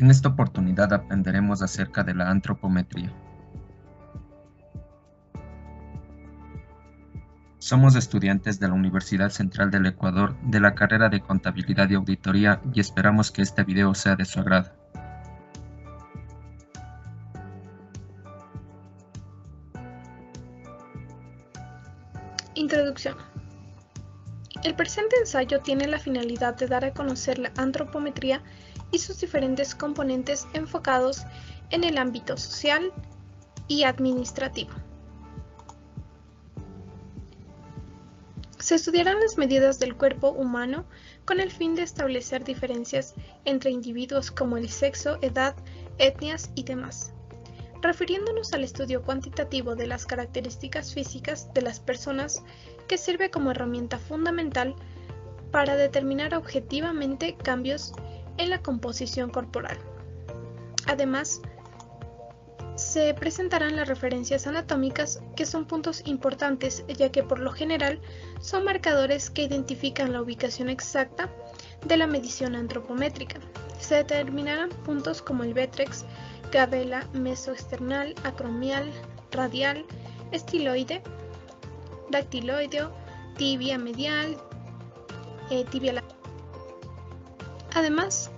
En esta oportunidad aprenderemos acerca de la antropometría. Somos estudiantes de la Universidad Central del Ecuador de la carrera de Contabilidad y Auditoría y esperamos que este video sea de su agrado. Introducción. El presente ensayo tiene la finalidad de dar a conocer la antropometría y sus diferentes componentes enfocados en el ámbito social y administrativo. Se estudiarán las medidas del cuerpo humano con el fin de establecer diferencias entre individuos como el sexo, edad, etnias y demás. Refiriéndonos al estudio cuantitativo de las características físicas de las personas, que sirve como herramienta fundamental para determinar objetivamente cambios en la composición corporal. Además, se presentarán las referencias anatómicas, que son puntos importantes ya que por lo general son marcadores que identifican la ubicación exacta de la medición antropométrica. Se determinarán puntos como el vértex, glabela, mesoesternal, acromial, radial, estiloide, dactiloideo, tibia medial, tibia lateral. Además,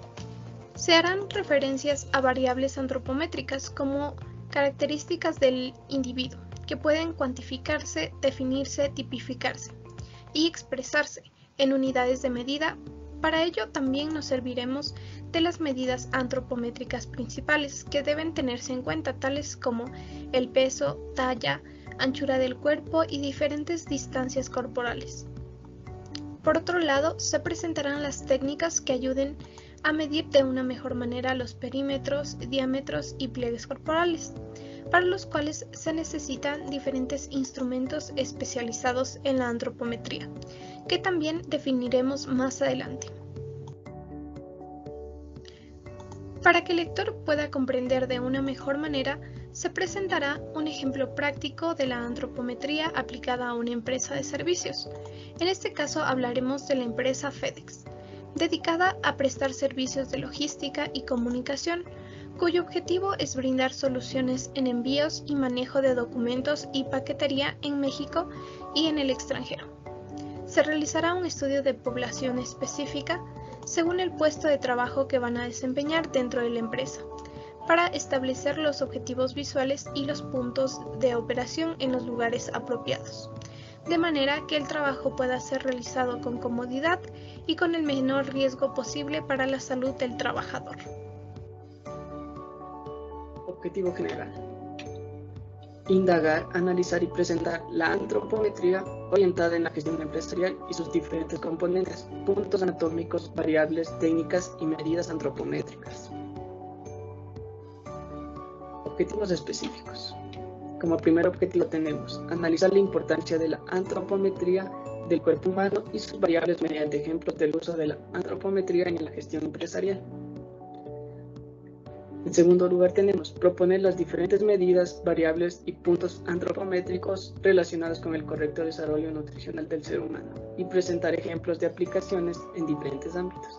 se harán referencias a variables antropométricas como características del individuo, que pueden cuantificarse, definirse, tipificarse y expresarse en unidades de medida. Para ello también nos serviremos de las medidas antropométricas principales que deben tenerse en cuenta, tales como el peso, talla, anchura del cuerpo y diferentes distancias corporales. Por otro lado, se presentarán las técnicas que ayuden a medir de una mejor manera los perímetros, diámetros y pliegues corporales, para los cuales se necesitan diferentes instrumentos especializados en la antropometría, que también definiremos más adelante. Para que el lector pueda comprender de una mejor manera, se presentará un ejemplo práctico de la antropometría aplicada a una empresa de servicios. En este caso hablaremos de la empresa FedEx, dedicada a prestar servicios de logística y comunicación, cuyo objetivo es brindar soluciones en envíos y manejo de documentos y paquetería en México y en el extranjero. Se realizará un estudio de población específica según el puesto de trabajo que van a desempeñar dentro de la empresa, para establecer los objetivos visuales y los puntos de operación en los lugares apropiados, de manera que el trabajo pueda ser realizado con comodidad y con el menor riesgo posible para la salud del trabajador. Objetivo general: indagar, analizar y presentar la antropometría orientada en la gestión empresarial y sus diferentes componentes, puntos anatómicos, variables, técnicas y medidas antropométricas. Objetivos específicos. Como primer objetivo tenemos analizar la importancia de la antropometría del cuerpo humano y sus variables mediante ejemplos del uso de la antropometría en la gestión empresarial. En segundo lugar tenemos proponer las diferentes medidas, variables y puntos antropométricos relacionados con el correcto desarrollo nutricional del ser humano y presentar ejemplos de aplicaciones en diferentes ámbitos.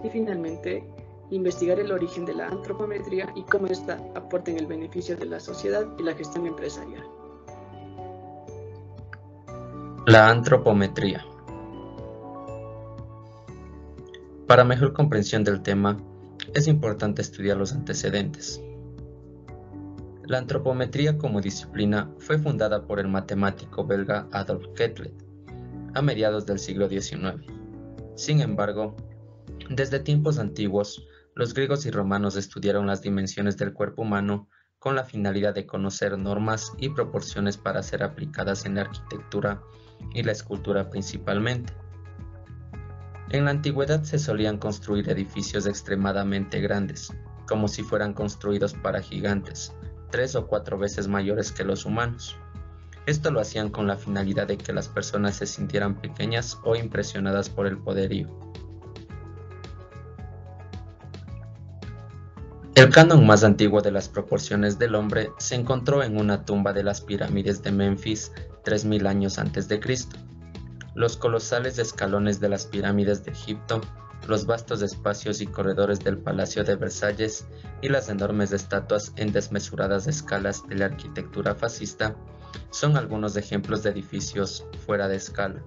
Y finalmente, investigar el origen de la antropometría y cómo ésta aporta en el beneficio de la sociedad y la gestión empresarial. La antropometría. Para mejor comprensión del tema, es importante estudiar los antecedentes. La antropometría como disciplina fue fundada por el matemático belga Adolphe Quetelet a mediados del siglo XIX. Sin embargo, desde tiempos antiguos, los griegos y romanos estudiaron las dimensiones del cuerpo humano con la finalidad de conocer normas y proporciones para ser aplicadas en la arquitectura y la escultura principalmente. En la antigüedad se solían construir edificios extremadamente grandes, como si fueran construidos para gigantes, 3 o 4 veces mayores que los humanos. Esto lo hacían con la finalidad de que las personas se sintieran pequeñas o impresionadas por el poderío. El canon más antiguo de las proporciones del hombre se encontró en una tumba de las pirámides de Menfis 3000 años antes de Cristo. Los colosales escalones de las pirámides de Egipto los vastos espacios y corredores del Palacio de Versalles y las enormes estatuas en desmesuradas escalas de la arquitectura fascista son algunos ejemplos de edificios fuera de escala.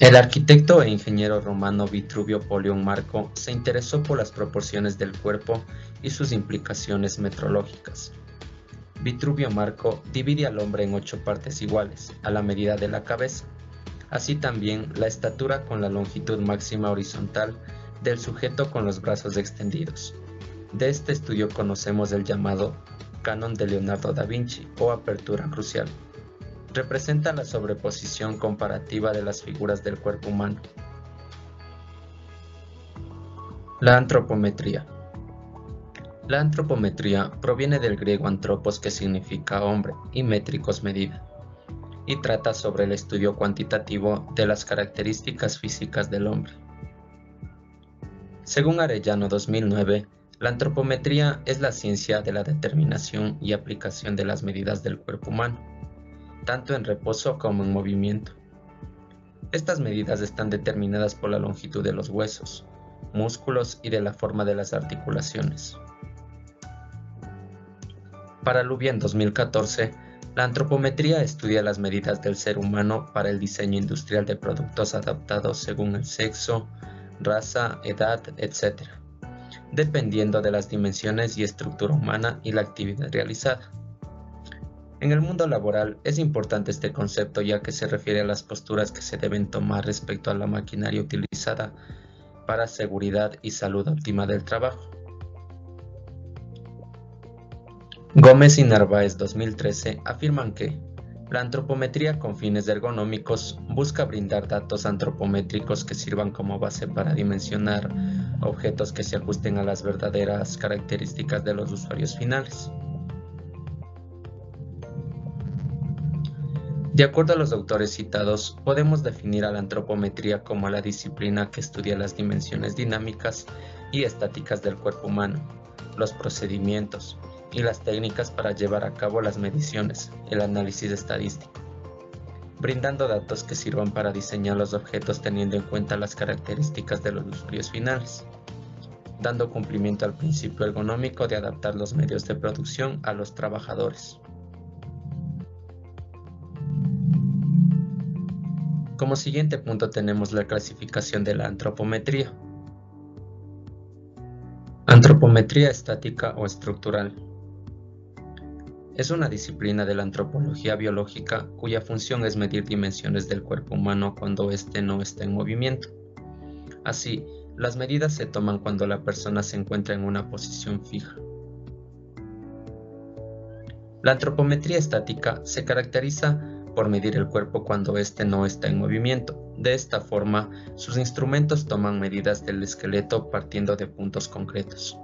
El arquitecto e ingeniero romano Vitruvio Polión Marco se interesó por las proporciones del cuerpo y sus implicaciones metrológicas. Vitruvio Marco divide al hombre en 8 partes iguales, a la medida de la cabeza, así también la estatura con la longitud máxima horizontal del sujeto con los brazos extendidos. De este estudio conocemos el llamado Canon de Leonardo da Vinci o apertura crucial. Representa la sobreposición comparativa de las figuras del cuerpo humano. La antropometría. La antropometría proviene del griego antropos, que significa hombre, y métricos, medida, y trata sobre el estudio cuantitativo de las características físicas del hombre. Según Arellano 2009, la antropometría es la ciencia de la determinación y aplicación de las medidas del cuerpo humano, tanto en reposo como en movimiento. Estas medidas están determinadas por la longitud de los huesos, músculos y de la forma de las articulaciones. Para Lubián 2014, la antropometría estudia las medidas del ser humano para el diseño industrial de productos adaptados según el sexo, raza, edad, etc., dependiendo de las dimensiones y estructura humana y la actividad realizada. En el mundo laboral es importante este concepto, ya que se refiere a las posturas que se deben tomar respecto a la maquinaria utilizada para seguridad y salud óptima del trabajo. Gómez y Narváez 2013 afirman que la antropometría con fines ergonómicos busca brindar datos antropométricos que sirvan como base para dimensionar objetos que se ajusten a las verdaderas características de los usuarios finales. De acuerdo a los autores citados, podemos definir a la antropometría como la disciplina que estudia las dimensiones dinámicas y estáticas del cuerpo humano, los procedimientos y las técnicas para llevar a cabo las mediciones, el análisis estadístico, brindando datos que sirvan para diseñar los objetos teniendo en cuenta las características de los usuarios finales, dando cumplimiento al principio ergonómico de adaptar los medios de producción a los trabajadores. Como siguiente punto tenemos la clasificación de la antropometría. Antropometría estática o estructural. Es una disciplina de la antropología biológica cuya función es medir dimensiones del cuerpo humano cuando éste no está en movimiento. Así, las medidas se toman cuando la persona se encuentra en una posición fija. La antropometría estática se caracteriza por medir el cuerpo cuando éste no está en movimiento. De esta forma, sus instrumentos toman medidas del esqueleto partiendo de puntos concretos.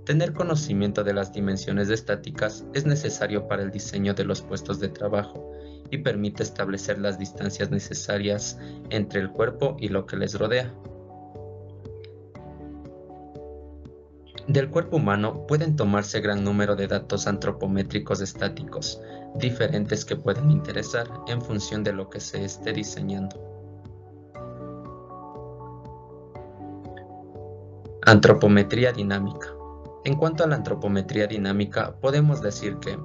Tener conocimiento de las dimensiones estáticas es necesario para el diseño de los puestos de trabajo y permite establecer las distancias necesarias entre el cuerpo y lo que les rodea. Del cuerpo humano pueden tomarse gran número de datos antropométricos estáticos, diferentes que pueden interesar en función de lo que se esté diseñando. Antropometría dinámica. En cuanto a la antropometría dinámica, podemos decir que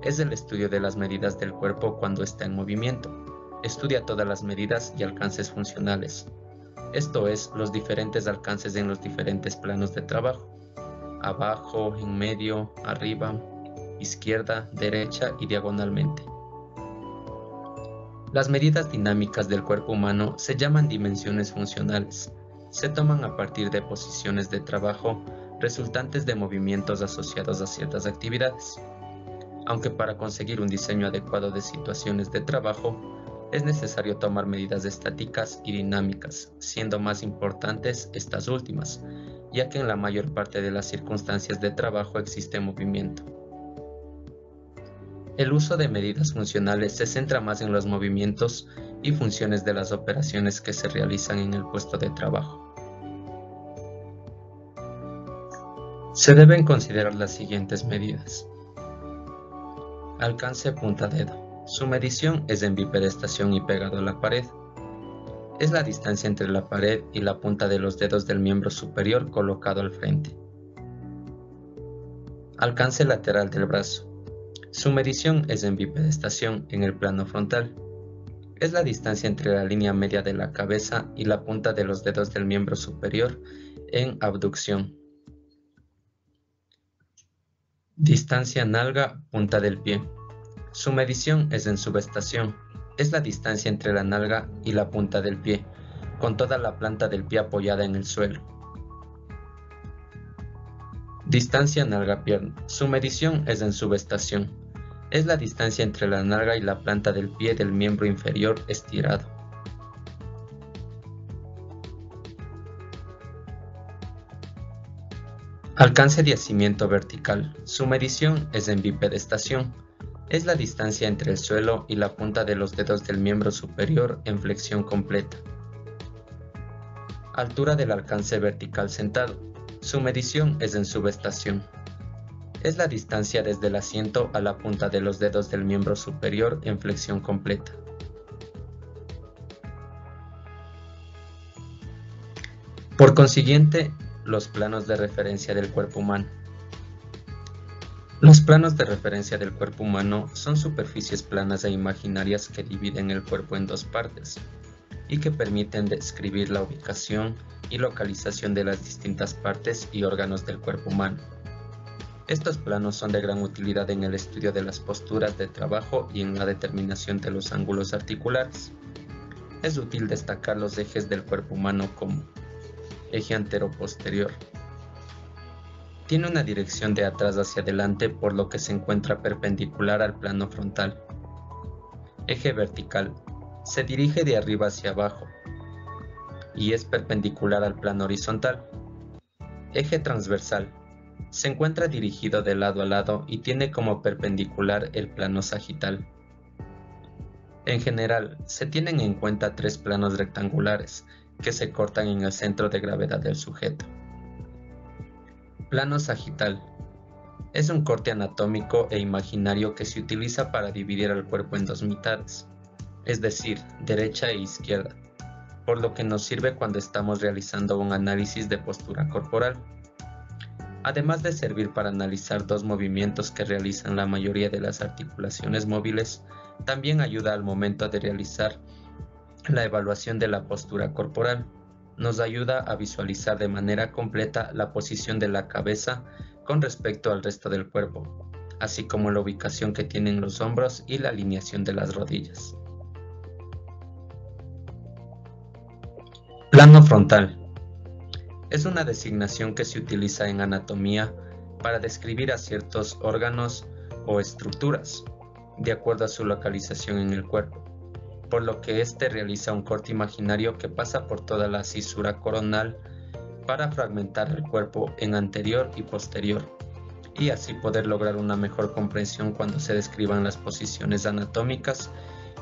es el estudio de las medidas del cuerpo cuando está en movimiento. Estudia todas las medidas y alcances funcionales, esto es, los diferentes alcances en los diferentes planos de trabajo: abajo, en medio, arriba, izquierda, derecha y diagonalmente. Las medidas dinámicas del cuerpo humano se llaman dimensiones funcionales. Se toman a partir de posiciones de trabajo resultantes de movimientos asociados a ciertas actividades. Aunque para conseguir un diseño adecuado de situaciones de trabajo, es necesario tomar medidas estáticas y dinámicas, siendo más importantes estas últimas, ya que en la mayor parte de las circunstancias de trabajo existe movimiento. El uso de medidas funcionales se centra más en los movimientos y funciones de las operaciones que se realizan en el puesto de trabajo. Se deben considerar las siguientes medidas. Alcance punta-dedo. Su medición es en bipedestación y pegado a la pared. Es la distancia entre la pared y la punta de los dedos del miembro superior colocado al frente. Alcance lateral del brazo. Su medición es en bipedestación en el plano frontal. Es la distancia entre la línea media de la cabeza y la punta de los dedos del miembro superior en abducción. Distancia nalga, punta del pie. Su medición es en subestación. Es la distancia entre la nalga y la punta del pie, con toda la planta del pie apoyada en el suelo. Distancia nalga-pierna. Su medición es en subestación. Es la distancia entre la nalga y la planta del pie del miembro inferior estirado. Alcance de yacimiento vertical. Su medición es en bipedestación. Es la distancia entre el suelo y la punta de los dedos del miembro superior en flexión completa. Altura del alcance vertical sentado. Su medición es en subestación. Es la distancia desde el asiento a la punta de los dedos del miembro superior en flexión completa. Por consiguiente, los planos de referencia del cuerpo humano. Los planos de referencia del cuerpo humano son superficies planas e imaginarias que dividen el cuerpo en dos partes y que permiten describir la ubicación y localización de las distintas partes y órganos del cuerpo humano. Estos planos son de gran utilidad en el estudio de las posturas de trabajo y en la determinación de los ángulos articulares. Es útil destacar los ejes del cuerpo humano como eje antero-posterior. Tiene una dirección de atrás hacia adelante, por lo que se encuentra perpendicular al plano frontal. Eje vertical. Se dirige de arriba hacia abajo y es perpendicular al plano horizontal. Eje transversal. Se encuentra dirigido de lado a lado y tiene como perpendicular el plano sagital. En general, se tienen en cuenta tres planos rectangulares que se cortan en el centro de gravedad del sujeto. Plano sagital. Es un corte anatómico e imaginario que se utiliza para dividir al cuerpo en dos mitades, es decir, derecha e izquierda, por lo que nos sirve cuando estamos realizando un análisis de postura corporal. Además de servir para analizar dos movimientos que realizan la mayoría de las articulaciones móviles, también ayuda al momento de realizar la evaluación de la postura corporal. Nos ayuda a visualizar de manera completa la posición de la cabeza con respecto al resto del cuerpo, así como la ubicación que tienen los hombros y la alineación de las rodillas. Plano frontal. Es una designación que se utiliza en anatomía para describir a ciertos órganos o estructuras, de acuerdo a su localización en el cuerpo, por lo que éste realiza un corte imaginario que pasa por toda la cisura coronal para fragmentar el cuerpo en anterior y posterior, y así poder lograr una mejor comprensión cuando se describan las posiciones anatómicas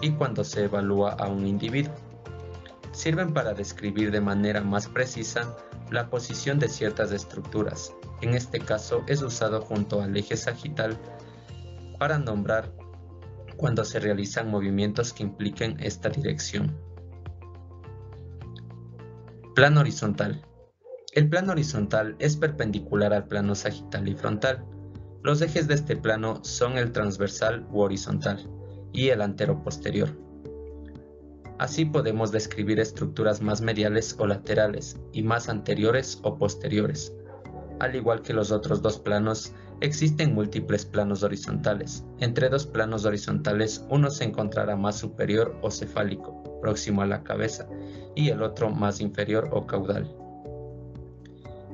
y cuando se evalúa a un individuo. Sirven para describir de manera más precisa la posición de ciertas estructuras. En este caso es usado junto al eje sagital para nombrar cuando se realizan movimientos que impliquen esta dirección. Plano horizontal. El plano horizontal es perpendicular al plano sagital y frontal. Los ejes de este plano son el transversal u horizontal y el antero-posterior. Así podemos describir estructuras más mediales o laterales y más anteriores o posteriores. Al igual que los otros dos planos, existen múltiples planos horizontales. Entre dos planos horizontales, uno se encontrará más superior o cefálico, próximo a la cabeza, y el otro más inferior o caudal.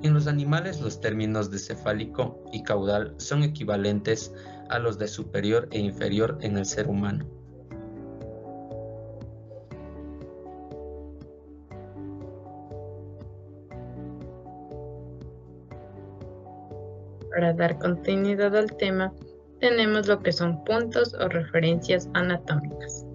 En los animales, los términos de cefálico y caudal son equivalentes a los de superior e inferior en el ser humano. Para dar continuidad al tema, tenemos lo que son puntos o referencias anatómicas.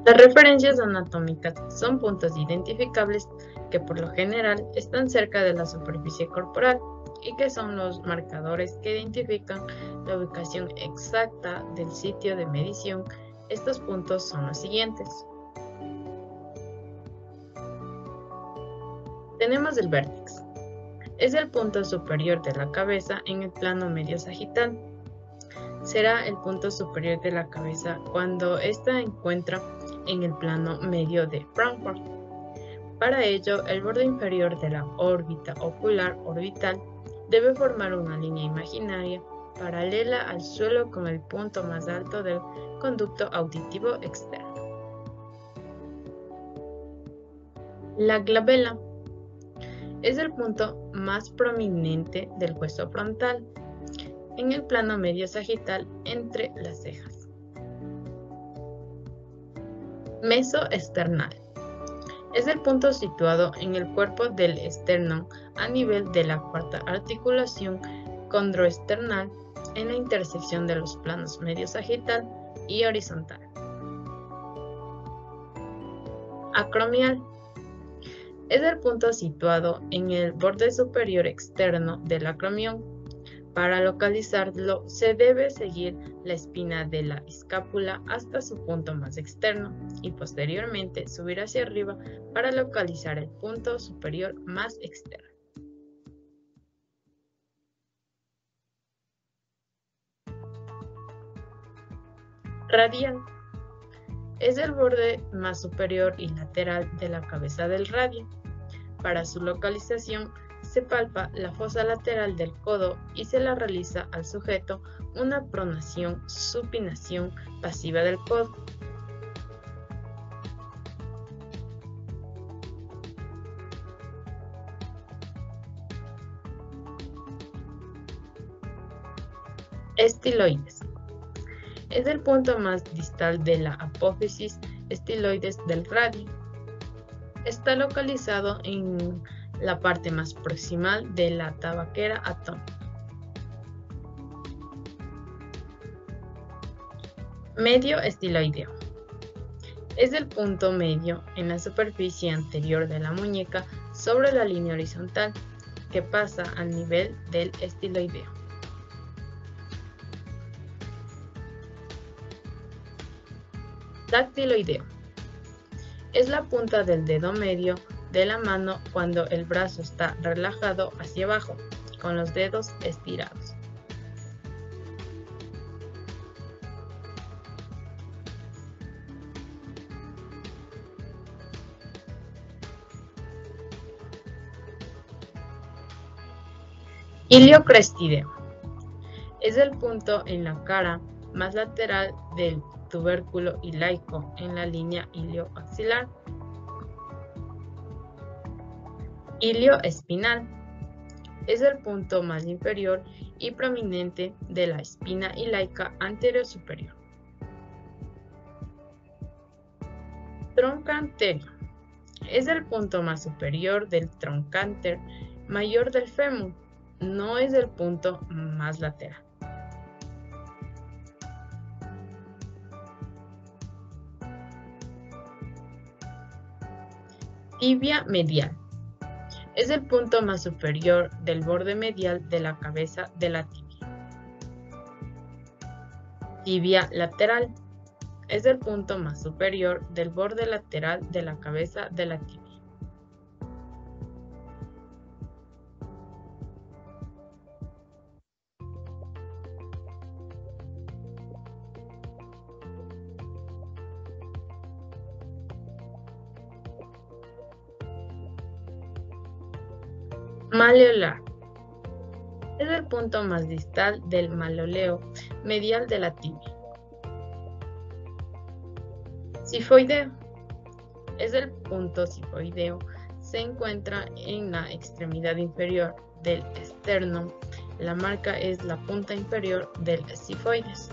Las referencias anatómicas son puntos identificables que por lo general están cerca de la superficie corporal y que son los marcadores que identifican la ubicación exacta del sitio de medición. Estos puntos son los siguientes. Tenemos el vértex. Es el punto superior de la cabeza en el plano medio sagital. Será el punto superior de la cabeza cuando ésta encuentra en el plano medio de Frankfurt. Para ello, el borde inferior de la órbita ocular orbital debe formar una línea imaginaria paralela al suelo con el punto más alto del conducto auditivo externo. La glabela es el punto más prominente del hueso frontal en el plano medio sagital entre las cejas. Mesoesternal. Es el punto situado en el cuerpo del esternón a nivel de la cuarta articulación condroesternal en la intersección de los planos medio sagital y horizontal. Acromial. Es el punto situado en el borde superior externo del acromión. Para localizarlo se debe seguir la espina de la escápula hasta su punto más externo y posteriormente subir hacia arriba para localizar el punto superior más externo. Radial. Es el borde más superior y lateral de la cabeza del radio. Para su localización se palpa la fosa lateral del codo y se le realiza al sujeto una pronación, supinación pasiva del codo. Estiloides. Es el punto más distal de la apófisis estiloides del radio. Está localizado en la parte más proximal de la tabaquera atómica. Medio estiloideo. Es el punto medio en la superficie anterior de la muñeca sobre la línea horizontal que pasa al nivel del estiloideo. Dactiloideo. Es la punta del dedo medio de la mano cuando el brazo está relajado hacia abajo, con los dedos estirados. Iliocrestideo. Es el punto en la cara más lateral del tubérculo ilaico en la línea ilioaxilar. Ilioespinal. Es el punto más inferior y prominente de la espina ilaica anterior superior. Troncánterio. Es el punto más superior del troncánter mayor del fémur. No es el punto más lateral. Tibia medial. Es el punto más superior del borde medial de la cabeza de la tibia. Tibia lateral. Es el punto más superior del borde lateral de la cabeza de la tibia. Maleolar. Es el punto más distal del maloleo medial de la tibia. Cifoideo. Es el punto cifoideo. Se encuentra en la extremidad inferior del esternón. La marca es la punta inferior del cifoides.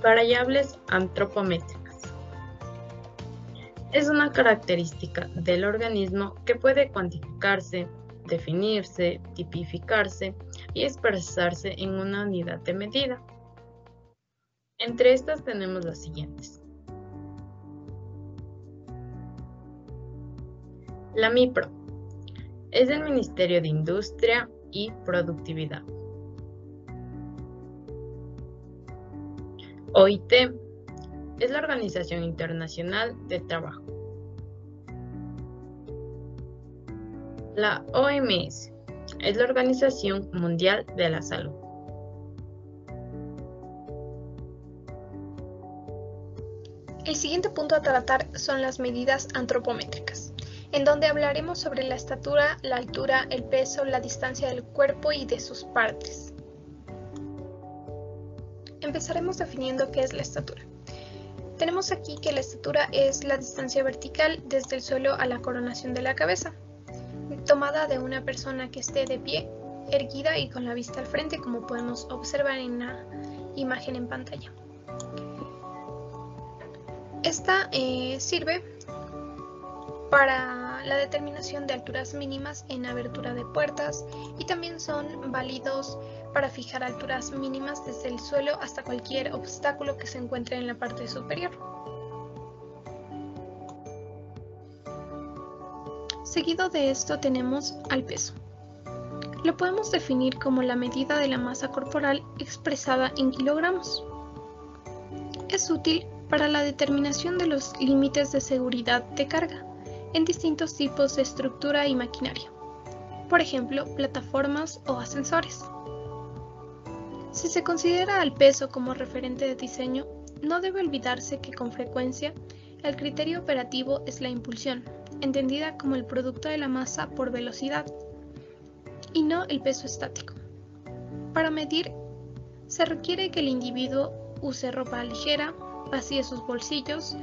Variables antropométricas. Es una característica del organismo que puede cuantificarse, definirse, tipificarse y expresarse en una unidad de medida. Entre estas tenemos las siguientes. La MIPRO es del Ministerio de Industria y Productividad. OIT es la Organización Internacional del Trabajo. La OMS es la Organización Mundial de la Salud. El siguiente punto a tratar son las medidas antropométricas, en donde hablaremos sobre la estatura, la altura, el peso, la distancia del cuerpo y de sus partes. Empezaremos definiendo qué es la estatura. Tenemos aquí que la estatura es la distancia vertical desde el suelo a la coronación de la cabeza, tomada de una persona que esté de pie, erguida y con la vista al frente, como podemos observar en la imagen en pantalla. Esta sirve para la determinación de alturas mínimas en abertura de puertas y también son válidos para fijar alturas mínimas desde el suelo hasta cualquier obstáculo que se encuentre en la parte superior. Seguido de esto tenemos al peso. Lo podemos definir como la medida de la masa corporal expresada en kilogramos. Es útil para la determinación de los límites de seguridad de carga en distintos tipos de estructura y maquinaria, por ejemplo, plataformas o ascensores. Si se considera al peso como referente de diseño, no debe olvidarse que con frecuencia el criterio operativo es la impulsión, entendida como el producto de la masa por velocidad, y no el peso estático. Para medir, se requiere que el individuo use ropa ligera, vacíe sus bolsillos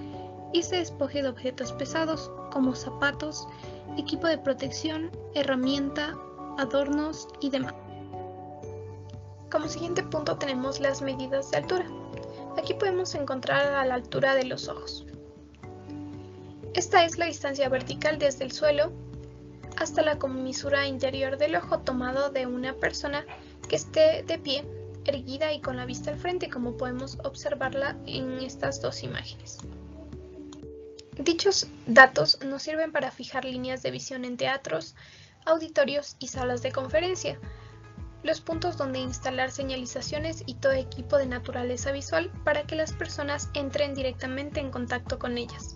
y se despoje de objetos pesados como zapatos, equipo de protección, herramienta, adornos y demás. Como siguiente punto tenemos las medidas de altura. Aquí podemos encontrar a la altura de los ojos. Esta es la distancia vertical desde el suelo hasta la comisura interior del ojo, tomado de una persona que esté de pie, erguida y con la vista al frente, como podemos observarla en estas dos imágenes. Dichos datos nos sirven para fijar líneas de visión en teatros, auditorios y salas de conferencia, los puntos donde instalar señalizaciones y todo equipo de naturaleza visual para que las personas entren directamente en contacto con ellas.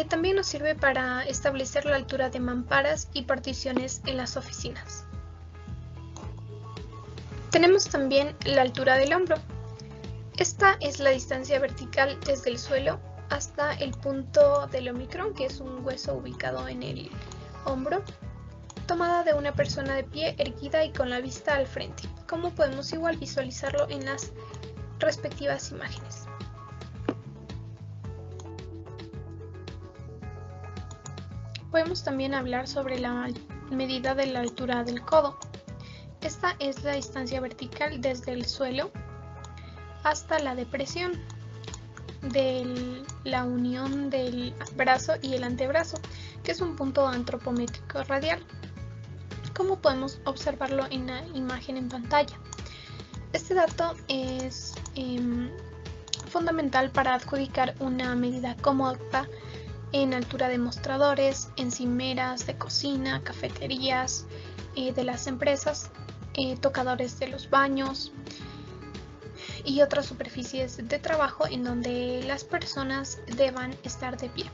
También nos sirve para establecer la altura de mamparas y particiones en las oficinas. Tenemos también la altura del hombro. Esta es la distancia vertical desde el suelo hasta el punto del ómicron, que es un hueso ubicado en el hombro, tomada de una persona de pie, erguida y con la vista al frente, como podemos igual visualizarlo en las respectivas imágenes. Podemos también hablar sobre la medida de la altura del codo. Esta es la distancia vertical desde el suelo hasta la depresión de la unión del brazo y el antebrazo, que es un punto antropométrico radial, como podemos observarlo en la imagen en pantalla. Este dato es fundamental para adjudicar una medida cómoda en altura de mostradores, encimeras de cocina, cafeterías de las empresas, tocadores de los baños y otras superficies de trabajo en donde las personas deban estar de pie.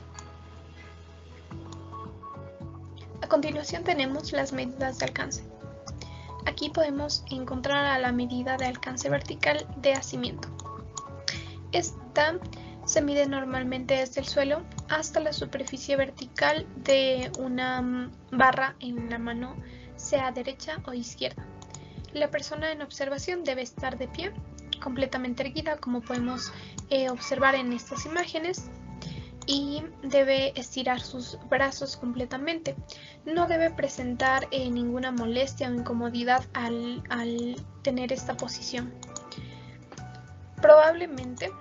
A continuación tenemos las medidas de alcance. Aquí podemos encontrar a la medida de alcance vertical de hacimiento. Esta se mide normalmente desde el suelo hasta la superficie vertical de una barra en la mano, sea derecha o izquierda. La persona en observación debe estar de pie, completamente erguida, como podemos observar en estas imágenes, y debe estirar sus brazos completamente. No debe presentar ninguna molestia o incomodidad al tener esta posición. Probablemente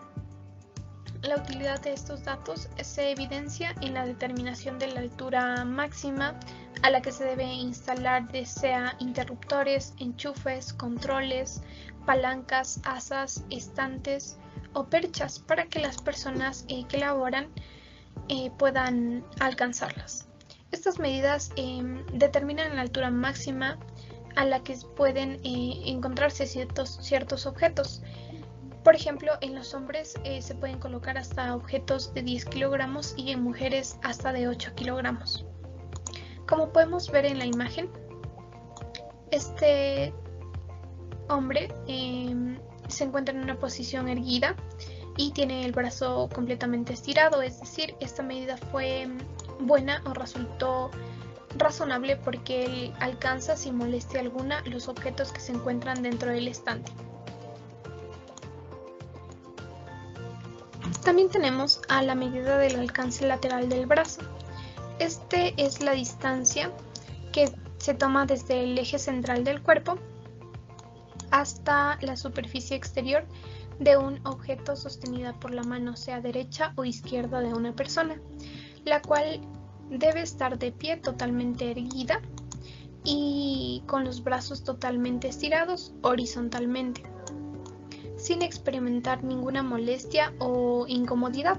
la utilidad de estos datos se evidencia en la determinación de la altura máxima a la que se debe instalar, ya sea interruptores, enchufes, controles, palancas, asas, estantes o perchas para que las personas que laboran puedan alcanzarlas. Estas medidas determinan la altura máxima a la que pueden encontrarse ciertos objetos. Por ejemplo, en los hombres se pueden colocar hasta objetos de 10 kilogramos y en mujeres hasta de 8 kilogramos. Como podemos ver en la imagen, este hombre se encuentra en una posición erguida y tiene el brazo completamente estirado, es decir, esta medida fue buena o resultó razonable porque él alcanza sin molestia alguna los objetos que se encuentran dentro del estante. También tenemos a la medida del alcance lateral del brazo. Este es la distancia que se toma desde el eje central del cuerpo hasta la superficie exterior de un objeto sostenida por la mano, sea derecha o izquierda de una persona, la cual debe estar de pie totalmente erguida y con los brazos totalmente estirados horizontalmente, sin experimentar ninguna molestia o incomodidad.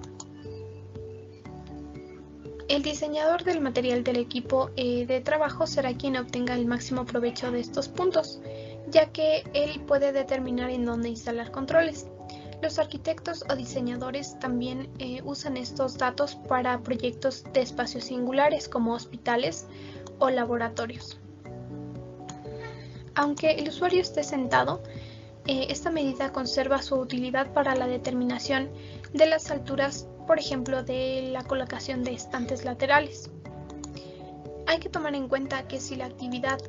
El diseñador del material del equipo de trabajo será quien obtenga el máximo provecho de estos puntos, ya que él puede determinar en dónde instalar controles. Los arquitectos o diseñadores también usan estos datos para proyectos de espacios singulares como hospitales o laboratorios. Aunque el usuario esté sentado, esta medida conserva su utilidad para la determinación de las alturas, por ejemplo, de la colocación de estantes laterales. Hay que tomar en cuenta que si la actividad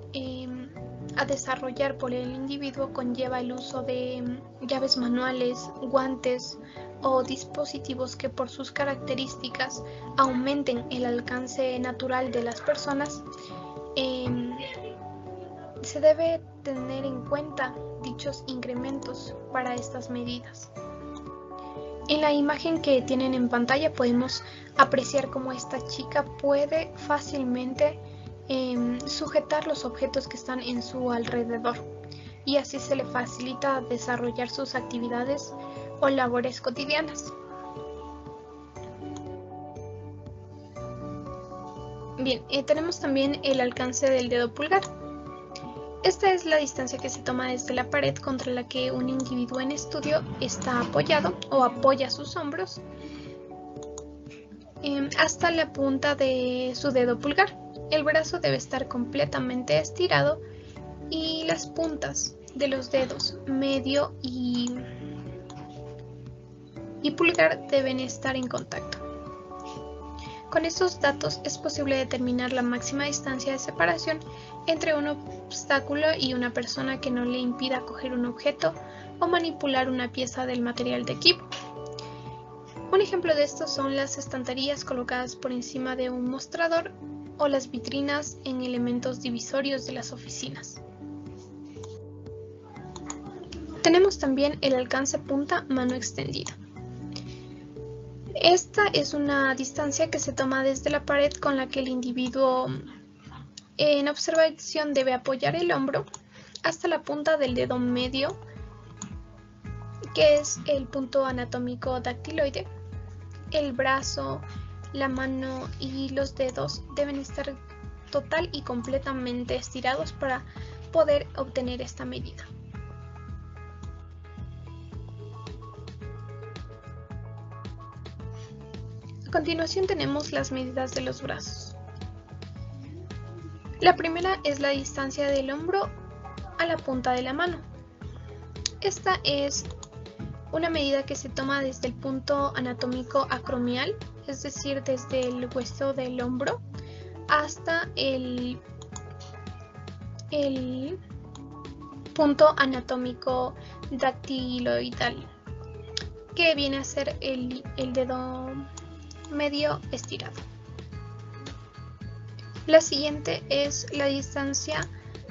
a desarrollar por el individuo conlleva el uso de llaves manuales, guantes o dispositivos que por sus características aumenten el alcance natural de las personas, se debe tener en cuenta dichos incrementos para estas medidas. En la imagen que tienen en pantalla podemos apreciar cómo esta chica puede fácilmente sujetar los objetos que están en su alrededor y así se le facilita desarrollar sus actividades o labores cotidianas. Bien, tenemos también el alcance del dedo pulgar. Esta es la distancia que se toma desde la pared contra la que un individuo en estudio está apoyado o apoya sus hombros hasta la punta de su dedo pulgar. El brazo debe estar completamente estirado y las puntas de los dedos medio y pulgar deben estar en contacto. Con estos datos es posible determinar la máxima distancia de separación entre un obstáculo y una persona que no le impida coger un objeto o manipular una pieza del material de equipo. Un ejemplo de esto son las estanterías colocadas por encima de un mostrador o las vitrinas en elementos divisorios de las oficinas. Tenemos también el alcance punta mano extendida. Esta es una distancia que se toma desde la pared con la que el individuo en observación debe apoyar el hombro hasta la punta del dedo medio, que es el punto anatómico dactiloide. El brazo, la mano y los dedos deben estar total y completamente estirados para poder obtener esta medida. A continuación tenemos las medidas de los brazos. La primera es la distancia del hombro a la punta de la mano. Esta es una medida que se toma desde el punto anatómico acromial, es decir, desde el hueso del hombro hasta el punto anatómico dactiloidal, que viene a ser el dedo medio estirado. La siguiente es la distancia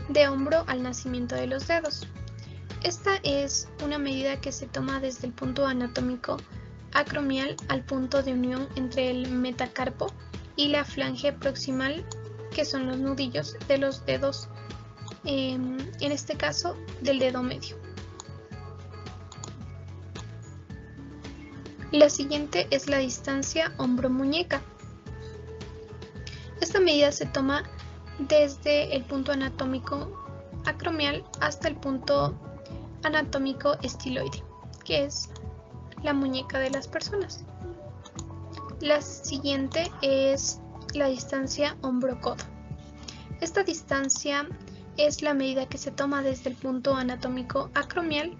de hombro al nacimiento de los dedos. Esta es una medida que se toma desde el punto anatómico acromial al punto de unión entre el metacarpo y la falange proximal, que son los nudillos de los dedos, en este caso del dedo medio. La siguiente es la distancia hombro-muñeca. Esta medida se toma desde el punto anatómico acromial hasta el punto anatómico estiloide, que es la muñeca de las personas. La siguiente es la distancia hombro-codo. Esta distancia es la medida que se toma desde el punto anatómico acromial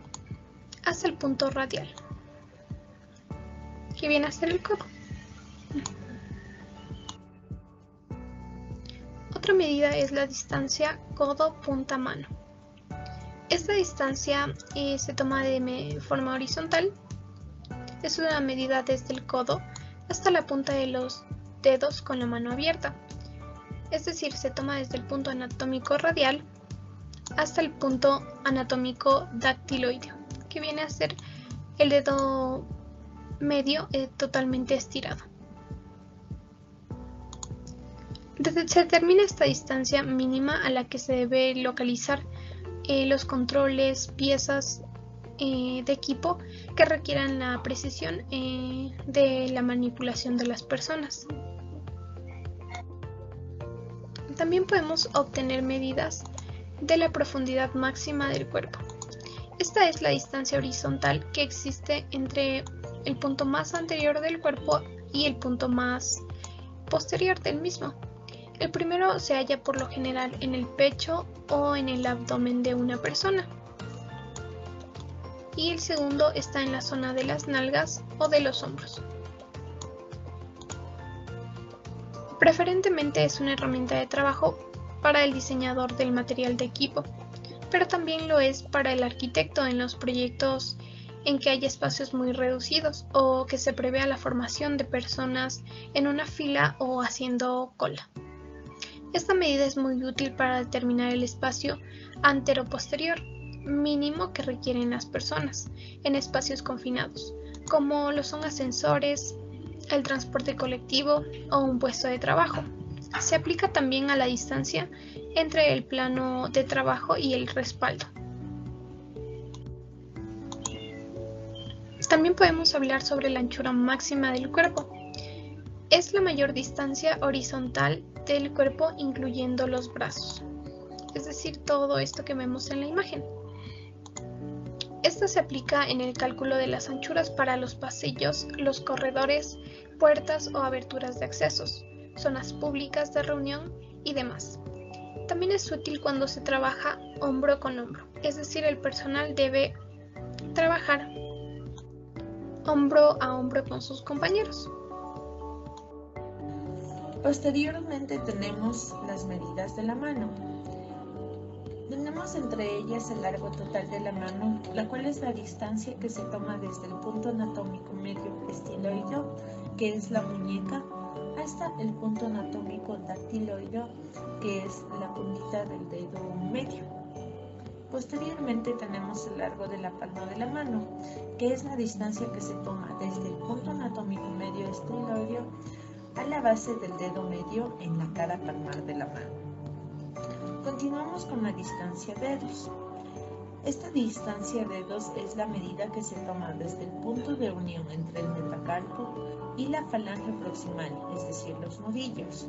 hasta el punto radial, que viene a ser el codo. Otra medida es la distancia codo-punta-mano. Esta distancia se toma de forma horizontal. Es una medida desde el codo hasta la punta de los dedos con la mano abierta. Es decir, se toma desde el punto anatómico radial hasta el punto anatómico dactiloideo, que viene a ser el dedo medio totalmente estirado. Se determina esta distancia mínima a la que se debe localizar los controles, piezas de equipo que requieran la precisión de la manipulación de las personas. También podemos obtener medidas de la profundidad máxima del cuerpo. Esta es la distancia horizontal que existe entre el punto más anterior del cuerpo y el punto más posterior del mismo. El primero se halla por lo general en el pecho o en el abdomen de una persona, y el segundo está en la zona de las nalgas o de los hombros. Preferentemente es una herramienta de trabajo para el diseñador del material de equipo, pero también lo es para el arquitecto en los proyectos en que hay espacios muy reducidos o que se prevea la formación de personas en una fila o haciendo cola. Esta medida es muy útil para determinar el espacio antero-posterior mínimo que requieren las personas en espacios confinados, como lo son ascensores, el transporte colectivo o un puesto de trabajo. Se aplica también a la distancia entre el plano de trabajo y el respaldo. También podemos hablar sobre la anchura máxima del cuerpo. Es la mayor distancia horizontal del cuerpo incluyendo los brazos, es decir, todo esto que vemos en la imagen. Esta se aplica en el cálculo de las anchuras para los pasillos, los corredores, puertas o aberturas de accesos, zonas públicas de reunión y demás. También es útil cuando se trabaja hombro con hombro, es decir, el personal debe trabajar hombro a hombro con sus compañeros. Posteriormente tenemos las medidas de la mano. Tenemos entre ellas el largo total de la mano, la cual es la distancia que se toma desde el punto anatómico medio estiloideo, que es la muñeca, hasta el punto anatómico dactiloideo, que es la puntita del dedo medio. Posteriormente tenemos el largo de la palma de la mano, que es la distancia que se toma desde el punto anatómico medio estiloideo a la base del dedo medio en la cara palmar de la mano. Continuamos con la distancia dedos. Esta distancia dedos es la medida que se toma desde el punto de unión entre el metacarpo y la falange proximal, es decir, los nudillos,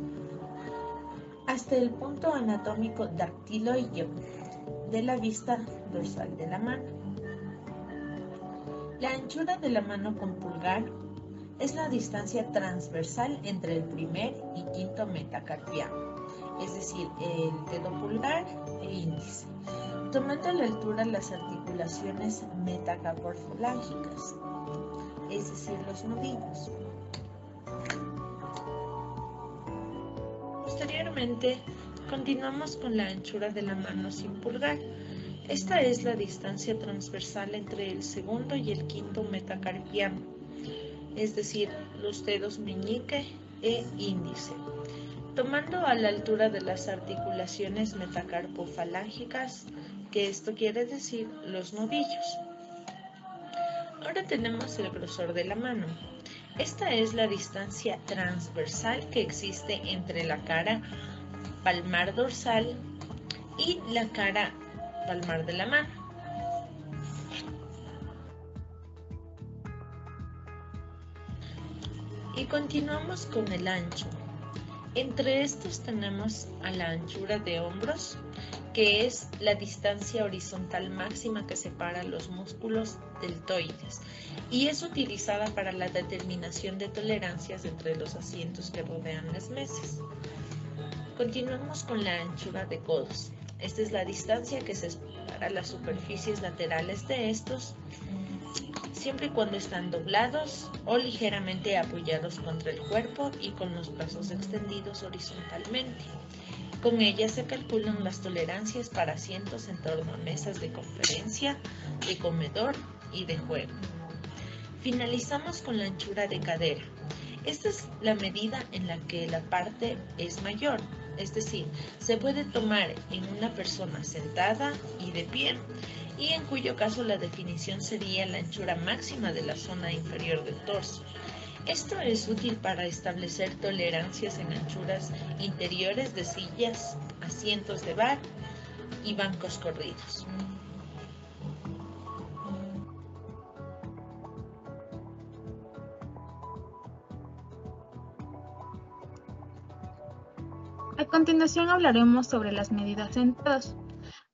hasta el punto anatómico dactiloideo de la vista dorsal de la mano. La anchura de la mano con pulgar es la distancia transversal entre el primer y quinto metacarpiano, es decir, el dedo pulgar e índice, tomando a la altura las articulaciones metacarpofalángicas, es decir, los nudillos. Posteriormente, continuamos con la anchura de la mano sin pulgar. Esta es la distancia transversal entre el segundo y el quinto metacarpiano, es decir, los dedos meñique e índice, tomando a la altura de las articulaciones metacarpofalángicas, que esto quiere decir los nudillos. Ahora tenemos el grosor de la mano. Esta es la distancia transversal que existe entre la cara palmar dorsal y la cara palmar de la mano. Y continuamos con el ancho. Entre estos tenemos a la anchura de hombros, que es la distancia horizontal máxima que separa los músculos deltoides y es utilizada para la determinación de tolerancias entre los asientos que rodean las mesas. Continuamos con la anchura de codos. Esta es la distancia que separa las superficies laterales de estos, siempre y cuando están doblados o ligeramente apoyados contra el cuerpo y con los brazos extendidos horizontalmente. Con ella se calculan las tolerancias para asientos en torno a mesas de conferencia, de comedor y de juego. Finalizamos con la anchura de cadera. Esta es la medida en la que la parte es mayor, es decir, se puede tomar en una persona sentada y de pie, y en cuyo caso la definición sería la anchura máxima de la zona inferior del torso. Esto es útil para establecer tolerancias en anchuras interiores de sillas, asientos de bar y bancos corridos. A continuación hablaremos sobre las medidas sentadas.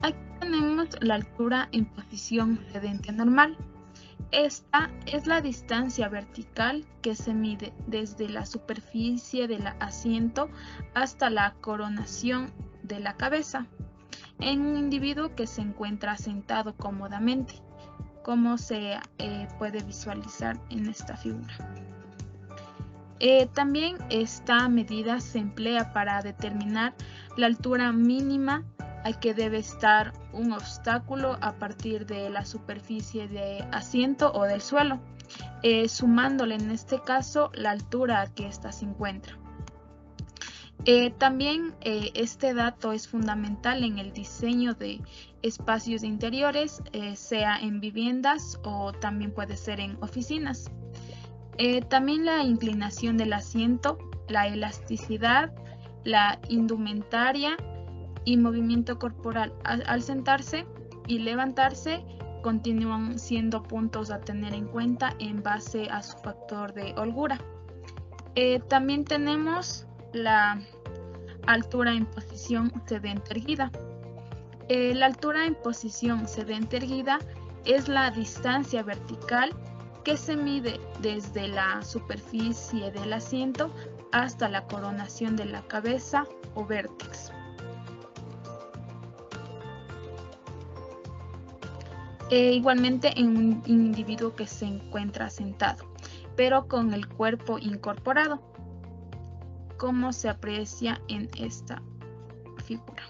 Aquí tenemos la altura en posición sedente normal. Esta es la distancia vertical que se mide desde la superficie del asiento hasta la coronación de la cabeza en un individuo que se encuentra sentado cómodamente, como se puede visualizar en esta figura. También esta medida se emplea para determinar la altura mínima a que debe estar un obstáculo a partir de la superficie de asiento o del suelo, sumándole en este caso la altura a que ésta se encuentra. También este dato es fundamental en el diseño de espacios interiores, sea en viviendas o también puede ser en oficinas. También la inclinación del asiento, la elasticidad, la indumentaria y movimiento corporal al sentarse y levantarse continúan siendo puntos a tener en cuenta en base a su factor de holgura. También tenemos la altura en posición sedente erguida. La altura en posición sedente erguida es la distancia vertical que se mide desde la superficie del asiento hasta la coronación de la cabeza o vértex. Igualmente en un individuo que se encuentra sentado, pero con el cuerpo incorporado, como se aprecia en esta figura.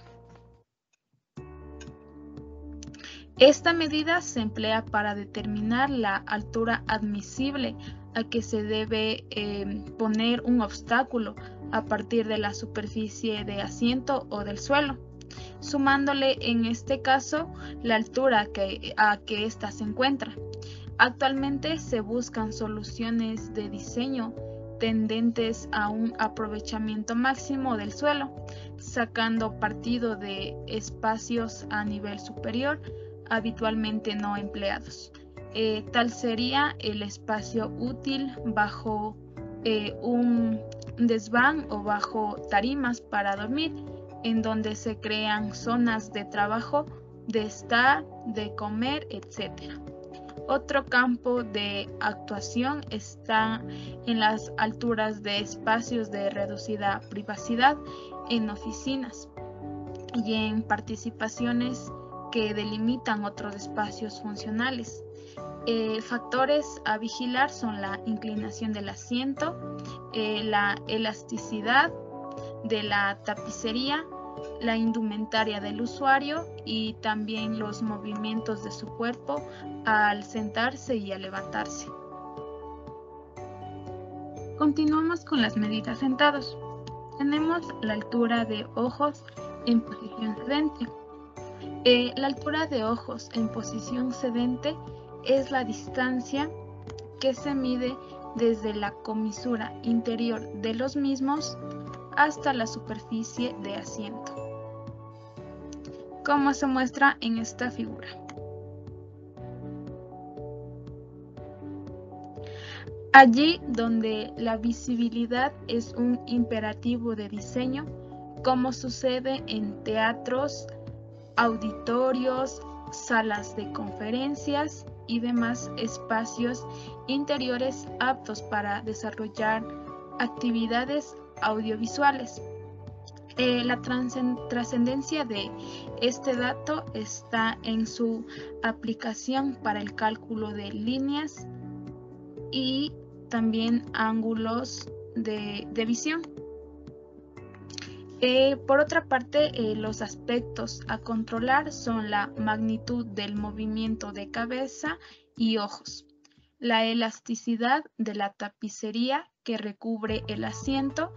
Esta medida se emplea para determinar la altura admisible a que se debe poner un obstáculo a partir de la superficie de asiento o del suelo, sumándole en este caso la altura a que ésta se encuentra. Actualmente se buscan soluciones de diseño tendentes a un aprovechamiento máximo del suelo, sacando partido de espacios a nivel superior habitualmente no empleados. Tal sería el espacio útil bajo un desván o bajo tarimas para dormir, en donde se crean zonas de trabajo, de estar, de comer, etc. Otro campo de actuación está en las alturas de espacios de reducida privacidad en oficinas y en participaciones que delimitan otros espacios funcionales. Factores a vigilar son la inclinación del asiento, la elasticidad de la tapicería, la indumentaria del usuario y también los movimientos de su cuerpo al sentarse y al levantarse. Continuamos con las medidas sentados. Tenemos la altura de ojos en posición sedente. La altura de ojos en posición sedente es la distancia que se mide desde la comisura interior de los mismos hasta la superficie de asiento, como se muestra en esta figura. Allí donde la visibilidad es un imperativo de diseño, como sucede en teatros, auditorios, salas de conferencias y demás espacios interiores aptos para desarrollar actividades audiovisuales. La trascendencia de este dato está en su aplicación para el cálculo de líneas y también ángulos de visión. Por otra parte, los aspectos a controlar son la magnitud del movimiento de cabeza y ojos, la elasticidad de la tapicería que recubre el asiento,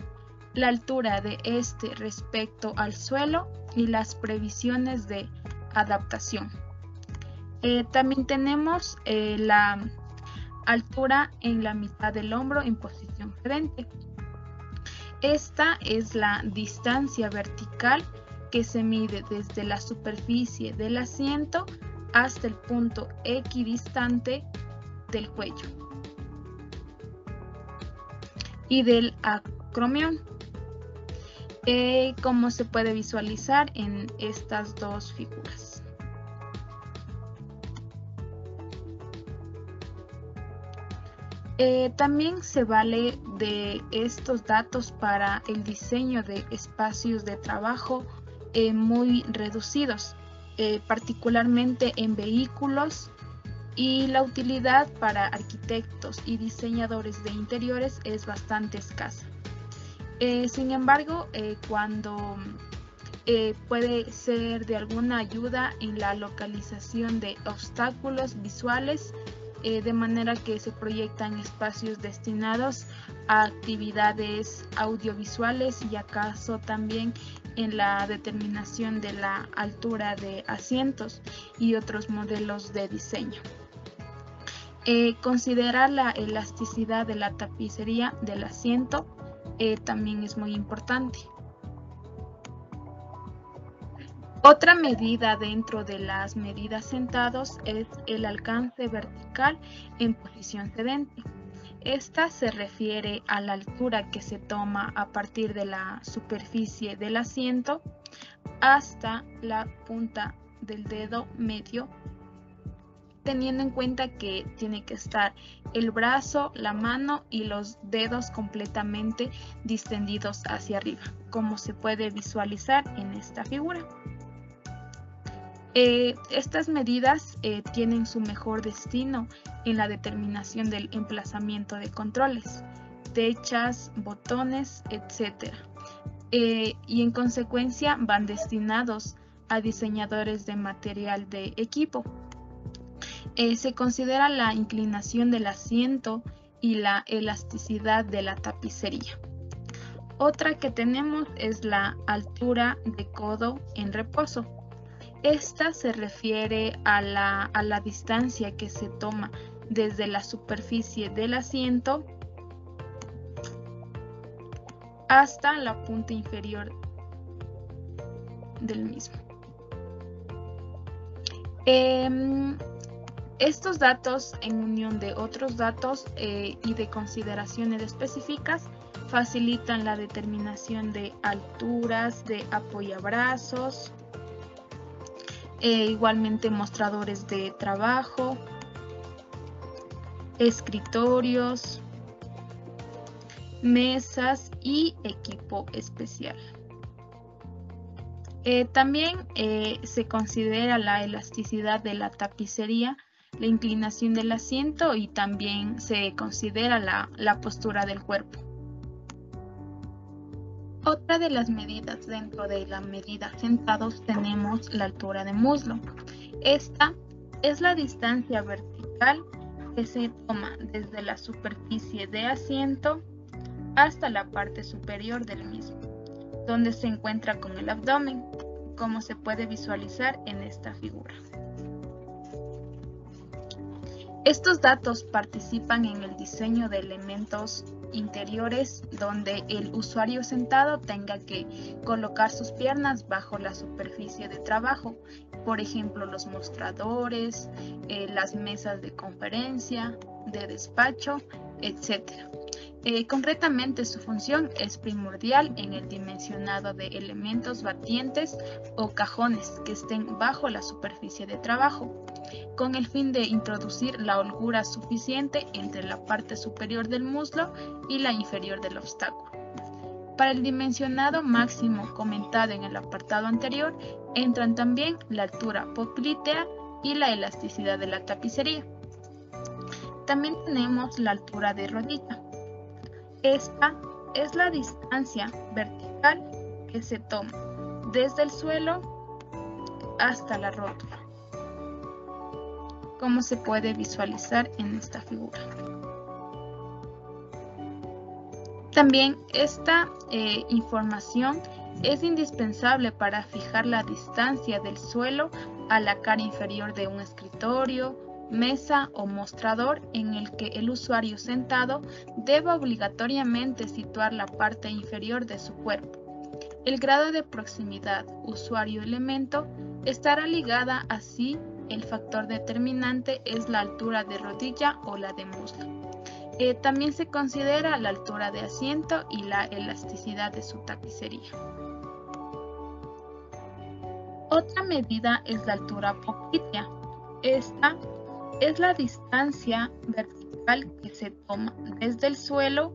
la altura de este respecto al suelo y las previsiones de adaptación. También tenemos la altura en la mitad del hombro en posición sedente. Esta es la distancia vertical que se mide desde la superficie del asiento hasta el punto equidistante del cuello y del acromión, como se puede visualizar en estas dos figuras. También se vale de estos datos para el diseño de espacios de trabajo muy reducidos, particularmente en vehículos, y la utilidad para arquitectos y diseñadores de interiores es bastante escasa. Sin embargo, cuando puede ser de alguna ayuda en la localización de obstáculos visuales, de manera que se proyectan espacios destinados a actividades audiovisuales y acaso también en la determinación de la altura de asientos y otros modelos de diseño. Considerar la elasticidad de la tapicería del asiento también es muy importante. Otra medida dentro de las medidas sentados es el alcance vertical en posición sedente. Esta se refiere a la altura que se toma a partir de la superficie del asiento hasta la punta del dedo medio, teniendo en cuenta que tiene que estar el brazo, la mano y los dedos completamente distendidos hacia arriba, como se puede visualizar en esta figura. Estas medidas tienen su mejor destino en la determinación del emplazamiento de controles, techas, botones, etc. Y en consecuencia van destinados a diseñadores de material de equipo. Se considera la inclinación del asiento y la elasticidad de la tapicería. Otra que tenemos es la altura de codo en reposo. Esta se refiere a la distancia que se toma desde la superficie del asiento hasta la punta inferior del mismo. Estos datos, en unión de otros datos y de consideraciones específicas, facilitan la determinación de alturas, de apoyabrazos, igualmente mostradores de trabajo, escritorios, mesas y equipo especial. También se considera la elasticidad de la tapicería, la inclinación del asiento y también se considera la postura del cuerpo. Otra de las medidas dentro de la medida sentados tenemos la altura de muslo. Esta es la distancia vertical que se toma desde la superficie de asiento hasta la parte superior del mismo, donde se encuentra con el abdomen, como se puede visualizar en esta figura. Estos datos participan en el diseño de elementos interiores donde el usuario sentado tenga que colocar sus piernas bajo la superficie de trabajo, por ejemplo los mostradores, las mesas de conferencia, de despacho, etc. Concretamente su función es primordial en el dimensionado de elementos batientes o cajones que estén bajo la superficie de trabajo, con el fin de introducir la holgura suficiente entre la parte superior del muslo y la inferior del obstáculo. Para el dimensionado máximo comentado en el apartado anterior, entran también la altura poplitea y la elasticidad de la tapicería. También tenemos la altura de rodilla. Esta es la distancia vertical que se toma desde el suelo hasta la rótula, como se puede visualizar en esta figura. También esta información es indispensable para fijar la distancia del suelo a la cara inferior de un escritorio, mesa o mostrador en el que el usuario sentado deba obligatoriamente situar la parte inferior de su cuerpo. El grado de proximidad usuario-elemento estará ligada así. El factor determinante es la altura de rodilla o la de muslo. También se considera la altura de asiento y la elasticidad de su tapicería. Otra medida es la altura poplitea. Esta es la distancia vertical que se toma desde el suelo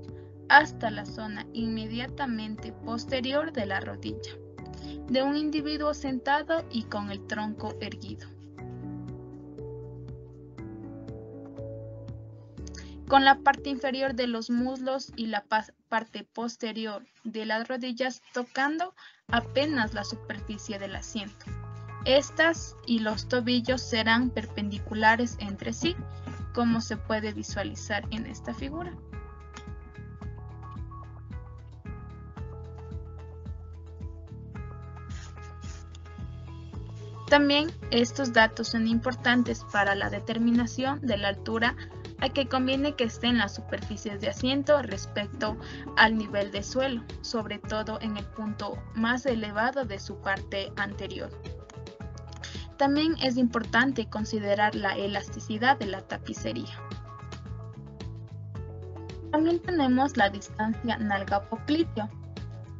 hasta la zona inmediatamente posterior de la rodilla, de un individuo sentado y con el tronco erguido, con la parte inferior de los muslos y la parte posterior de las rodillas tocando apenas la superficie del asiento. Estas y los tobillos serán perpendiculares entre sí, como se puede visualizar en esta figura. También estos datos son importantes para la determinación de la altura a que conviene que estén las superficies de asiento respecto al nivel de suelo, sobre todo en el punto más elevado de su parte anterior. También es importante considerar la elasticidad de la tapicería. También tenemos la distancia nalga-popliteo.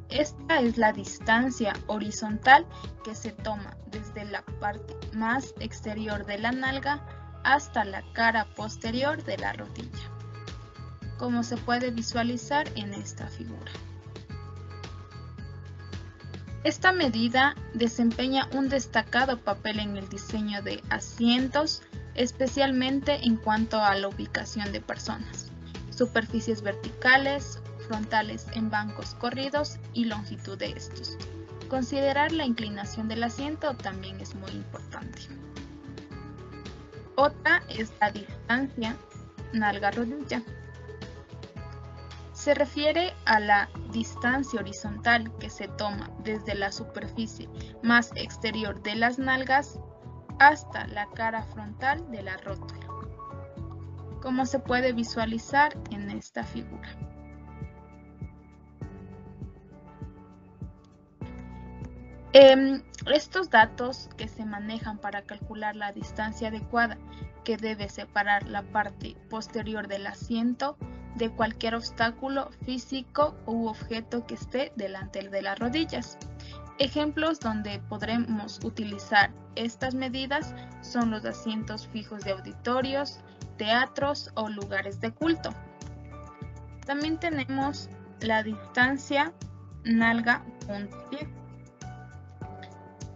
Esta es la distancia horizontal que se toma desde la parte más exterior de la nalga hasta la cara posterior de la rodilla, como se puede visualizar en esta figura. Esta medida desempeña un destacado papel en el diseño de asientos, especialmente en cuanto a la ubicación de personas, superficies verticales, frontales en bancos corridos y longitud de estos. Considerar la inclinación del asiento también es muy importante. Otra es la distancia nalga-rodilla. Se refiere a la distancia horizontal que se toma desde la superficie más exterior de las nalgas hasta la cara frontal de la rótula, como se puede visualizar en esta figura. Estos datos que se manejan para calcular la distancia adecuada que debe separar la parte posterior del asiento de cualquier obstáculo físico u objeto que esté delante de las rodillas. Ejemplos donde podremos utilizar estas medidas son los asientos fijos de auditorios, teatros o lugares de culto. También tenemos la distancia nalga-puntapié.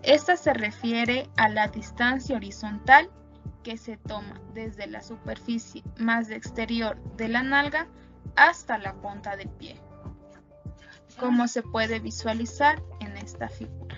Esta se refiere a la distancia horizontal que se toma desde la superficie más exterior de la nalga hasta la punta del pie, como se puede visualizar en esta figura.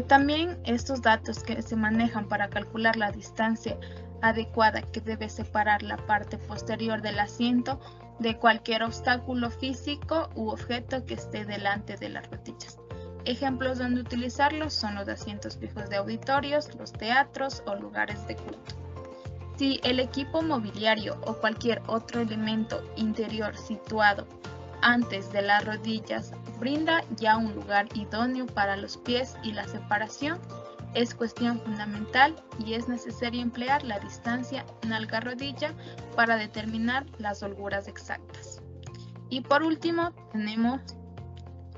También estos datos que se manejan para calcular la distancia adecuada que debe separar la parte posterior del asiento de cualquier obstáculo físico u objeto que esté delante de las rodillas. Ejemplos donde utilizarlos son los asientos fijos de auditorios, los teatros o lugares de culto. Si el equipo mobiliario o cualquier otro elemento interior situado antes de las rodillas brinda ya un lugar idóneo para los pies y la separación, es cuestión fundamental y es necesario emplear la distancia nalga-rodilla para determinar las holguras exactas. Y por último tenemos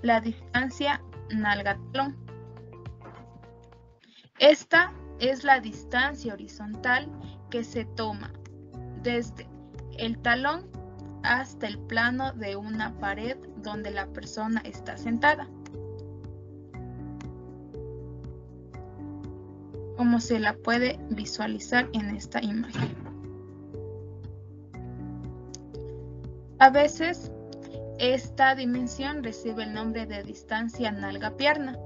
la distancia nalga-talón. Esta es la distancia horizontal que se toma desde el talón hasta el plano de una pared donde la persona está sentada, como se la puede visualizar en esta imagen. A veces esta dimensión recibe el nombre de distancia nalga-pierna,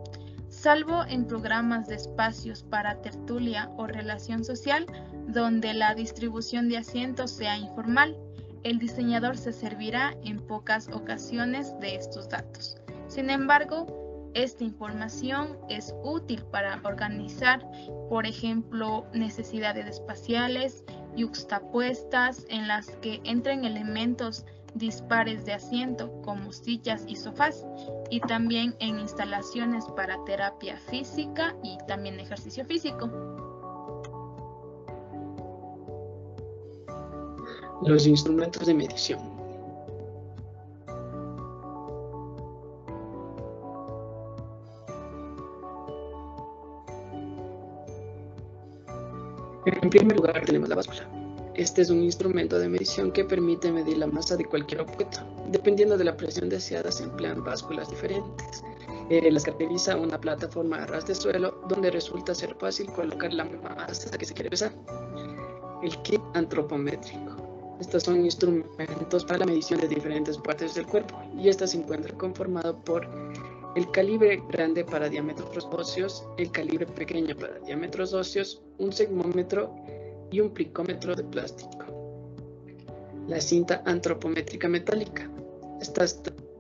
salvo en programas de espacios para tertulia o relación social donde la distribución de asientos sea informal. El diseñador se servirá en pocas ocasiones de estos datos. Sin embargo, esta información es útil para organizar, por ejemplo, necesidades espaciales yuxtapuestas en las que entren elementos dispares de asiento como sillas y sofás, y también en instalaciones para terapia física y también ejercicio físico. Los instrumentos de medición. En primer lugar tenemos la báscula. Este es un instrumento de medición que permite medir la masa de cualquier objeto. Dependiendo de la presión deseada se emplean básculas diferentes. Las caracteriza una plataforma a ras de suelo donde resulta ser fácil colocar la masa que se quiere pesar. El kit antropométrico. Estos son instrumentos para la medición de diferentes partes del cuerpo y este se encuentra conformado por el calibre grande para diámetros óseos, el calibre pequeño para diámetros óseos, un segmómetro y un plicómetro de plástico. La cinta antropométrica metálica.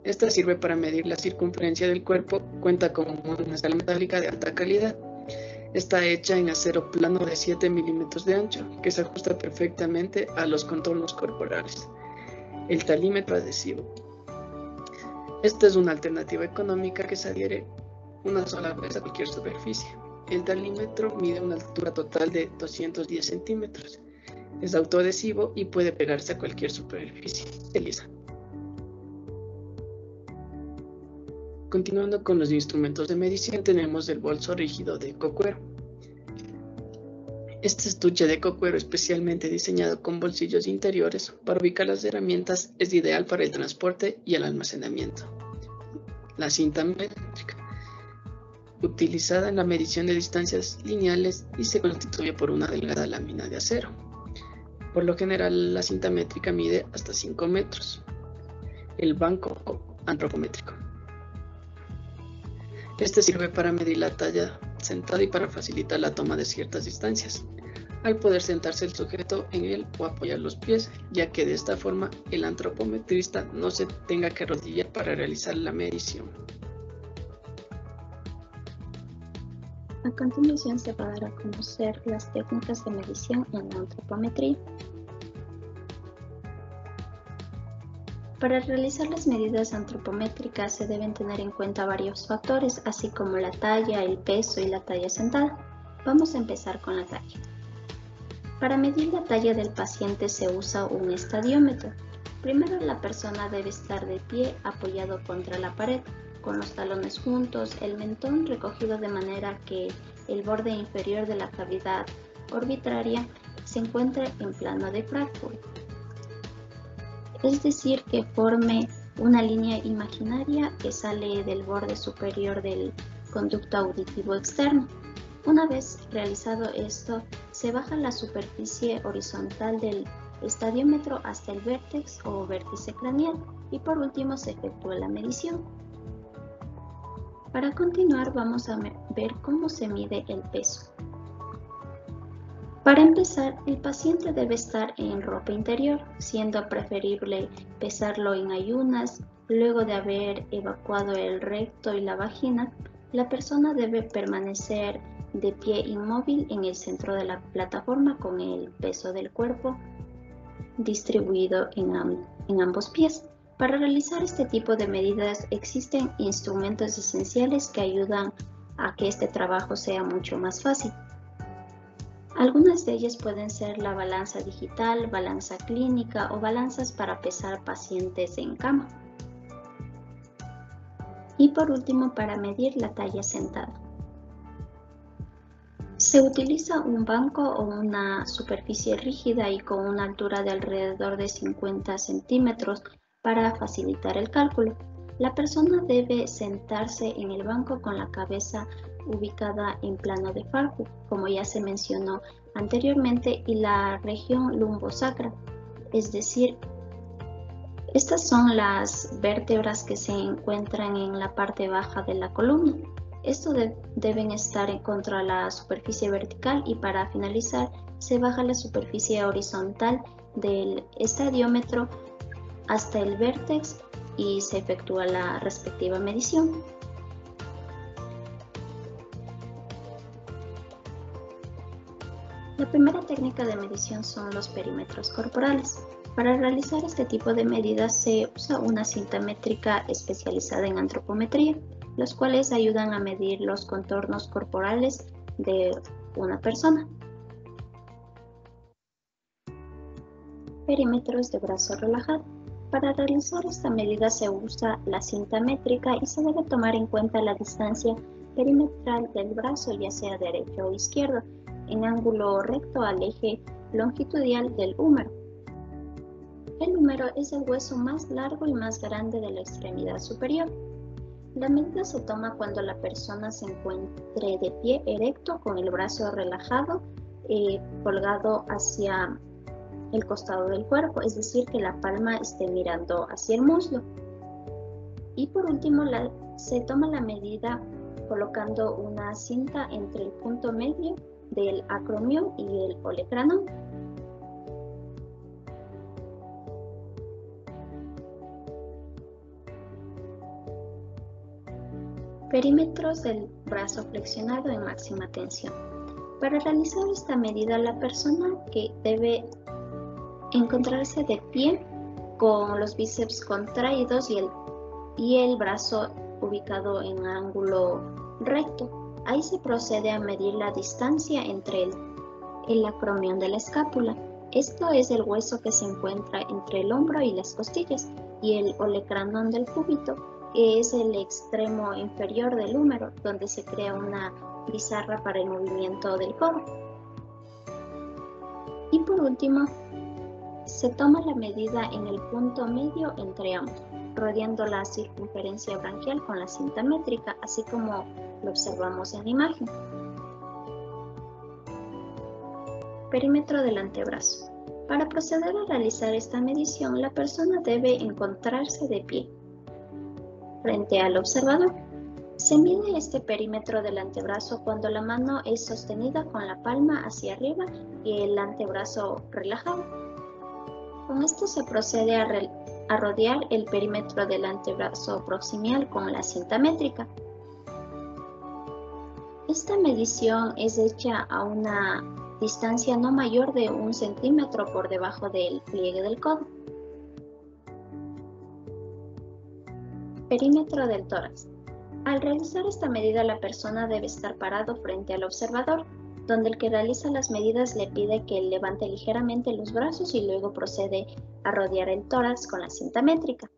Esta sirve para medir la circunferencia del cuerpo, cuenta con una escala metálica de alta calidad. Está hecha en acero plano de 7 milímetros de ancho, que se ajusta perfectamente a los contornos corporales. El talímetro adhesivo. Esta es una alternativa económica que se adhiere una sola vez a cualquier superficie. El talímetro mide una altura total de 210 centímetros. Es autoadhesivo y puede pegarse a cualquier superficie lisa. Continuando con los instrumentos de medición, tenemos el bolso rígido de ecocuero. Este estuche de ecocuero especialmente diseñado con bolsillos interiores para ubicar las herramientas es ideal para el transporte y el almacenamiento. La cinta métrica, utilizada en la medición de distancias lineales y se constituye por una delgada lámina de acero. Por lo general, la cinta métrica mide hasta 5 metros. El banco antropométrico. Este sirve para medir la talla sentada y para facilitar la toma de ciertas distancias, al poder sentarse el sujeto en él o apoyar los pies, ya que de esta forma el antropometrista no se tenga que arrodillar para realizar la medición. A continuación se va a dar a conocer las técnicas de medición en la antropometría. Para realizar las medidas antropométricas se deben tener en cuenta varios factores, así como la talla, el peso y la talla sentada. Vamos a empezar con la talla. Para medir la talla del paciente se usa un estadiómetro. Primero la persona debe estar de pie apoyado contra la pared, con los talones juntos, el mentón recogido de manera que el borde inferior de la cavidad orbitaria se encuentre en plano de frácula. Es decir, que forme una línea imaginaria que sale del borde superior del conducto auditivo externo. Una vez realizado esto, se baja la superficie horizontal del estadiómetro hasta el vértex o vértice craneal y por último se efectúa la medición. Para continuar vamos a ver cómo se mide el peso. Para empezar, el paciente debe estar en ropa interior, siendo preferible pesarlo en ayunas, luego de haber evacuado el recto y la vagina, La persona debe permanecer de pie inmóvil en el centro de la plataforma con el peso del cuerpo distribuido en ambos pies. Para realizar este tipo de medidas existen instrumentos esenciales que ayudan a que este trabajo sea mucho más fácil. Algunas de ellas pueden ser la balanza digital, balanza clínica o balanzas para pesar pacientes en cama. Y por último, para medir la talla sentada. Se utiliza un banco o una superficie rígida y con una altura de alrededor de 50 centímetros para facilitar el cálculo. La persona debe sentarse en el banco con la cabeza ubicada en plano de falco, como ya se mencionó anteriormente, y la región lumbosacra, es decir, estas son las vértebras que se encuentran en la parte baja de la columna. Estos deben estar contra la superficie vertical y para finalizar se baja la superficie horizontal del estadiómetro hasta el vértex y se efectúa la respectiva medición. La primera técnica de medición son los perímetros corporales. Para realizar este tipo de medidas se usa una cinta métrica especializada en antropometría, los cuales ayudan a medir los contornos corporales de una persona. Perímetros de brazo relajado. Para realizar esta medida se usa la cinta métrica y se debe tomar en cuenta la distancia perimetral del brazo, ya sea derecho o izquierdo, en ángulo recto al eje longitudinal del húmero. El húmero es el hueso más largo y más grande de la extremidad superior. La medida se toma cuando la persona se encuentre de pie erecto con el brazo relajado, colgado hacia el costado del cuerpo, es decir, que la palma esté mirando hacia el muslo. Y por último, se toma la medida colocando una cinta entre el punto medio del acromión y el olecranon. Perímetros del brazo flexionado en máxima tensión. Para realizar esta medida, la persona que debe encontrarse de pie con los bíceps contraídos y el brazo ubicado en ángulo recto. Ahí se procede a medir la distancia entre el acromión de la escápula. Esto es el hueso que se encuentra entre el hombro y las costillas, y el olecranon del cúbito, que es el extremo inferior del húmero, donde se crea una pizarra para el movimiento del codo. Y por último, se toma la medida en el punto medio entre ambos, rodeando la circunferencia branquial con la cinta métrica, así como lo observamos en la imagen. Perímetro del antebrazo. Para proceder a realizar esta medición, la persona debe encontrarse de pie frente al observador. Se mide este perímetro del antebrazo cuando la mano es sostenida con la palma hacia arriba y el antebrazo relajado. Con esto se procede a rodear el perímetro del antebrazo proximal con la cinta métrica. Esta medición es hecha a una distancia no mayor de 1 centímetro por debajo del pliegue del codo. Perímetro del tórax. Al realizar esta medida, la persona debe estar parado frente al observador, donde el que realiza las medidas le pide que levante ligeramente los brazos y luego procede a rodear el tórax con la cinta métrica.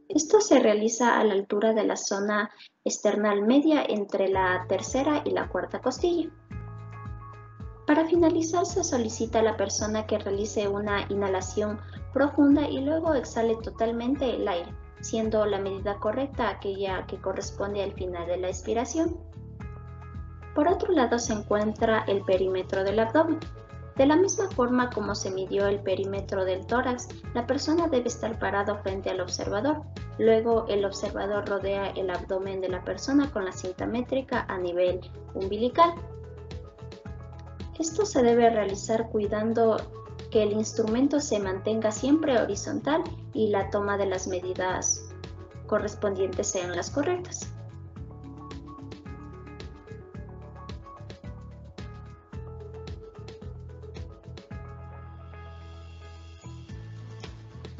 Esto se realiza a la altura de la zona esternal media entre la tercera y la cuarta costilla. Para finalizar, se solicita a la persona que realice una inhalación profunda y luego exhale totalmente el aire, siendo la medida correcta aquella que corresponde al final de la expiración. Por otro lado se encuentra el perímetro del abdomen. De la misma forma como se midió el perímetro del tórax, la persona debe estar parado frente al observador. Luego el observador rodea el abdomen de la persona con la cinta métrica a nivel umbilical. Esto se debe realizar cuidando que el instrumento se mantenga siempre horizontal y la toma de las medidas correspondientes sean las correctas.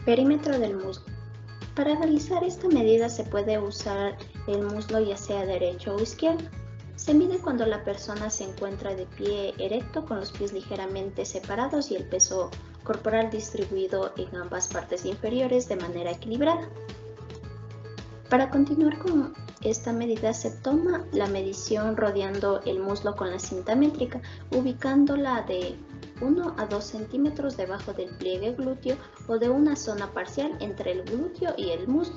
Perímetro del muslo. Para realizar esta medida se puede usar el muslo ya sea derecho o izquierdo. Se mide cuando la persona se encuentra de pie erecto con los pies ligeramente separados y el peso corporal distribuido en ambas partes inferiores de manera equilibrada. Para continuar con esta medida se toma la medición rodeando el muslo con la cinta métrica, ubicándola de 1 a 2 centímetros debajo del pliegue glúteo o de una zona parcial entre el glúteo y el muslo.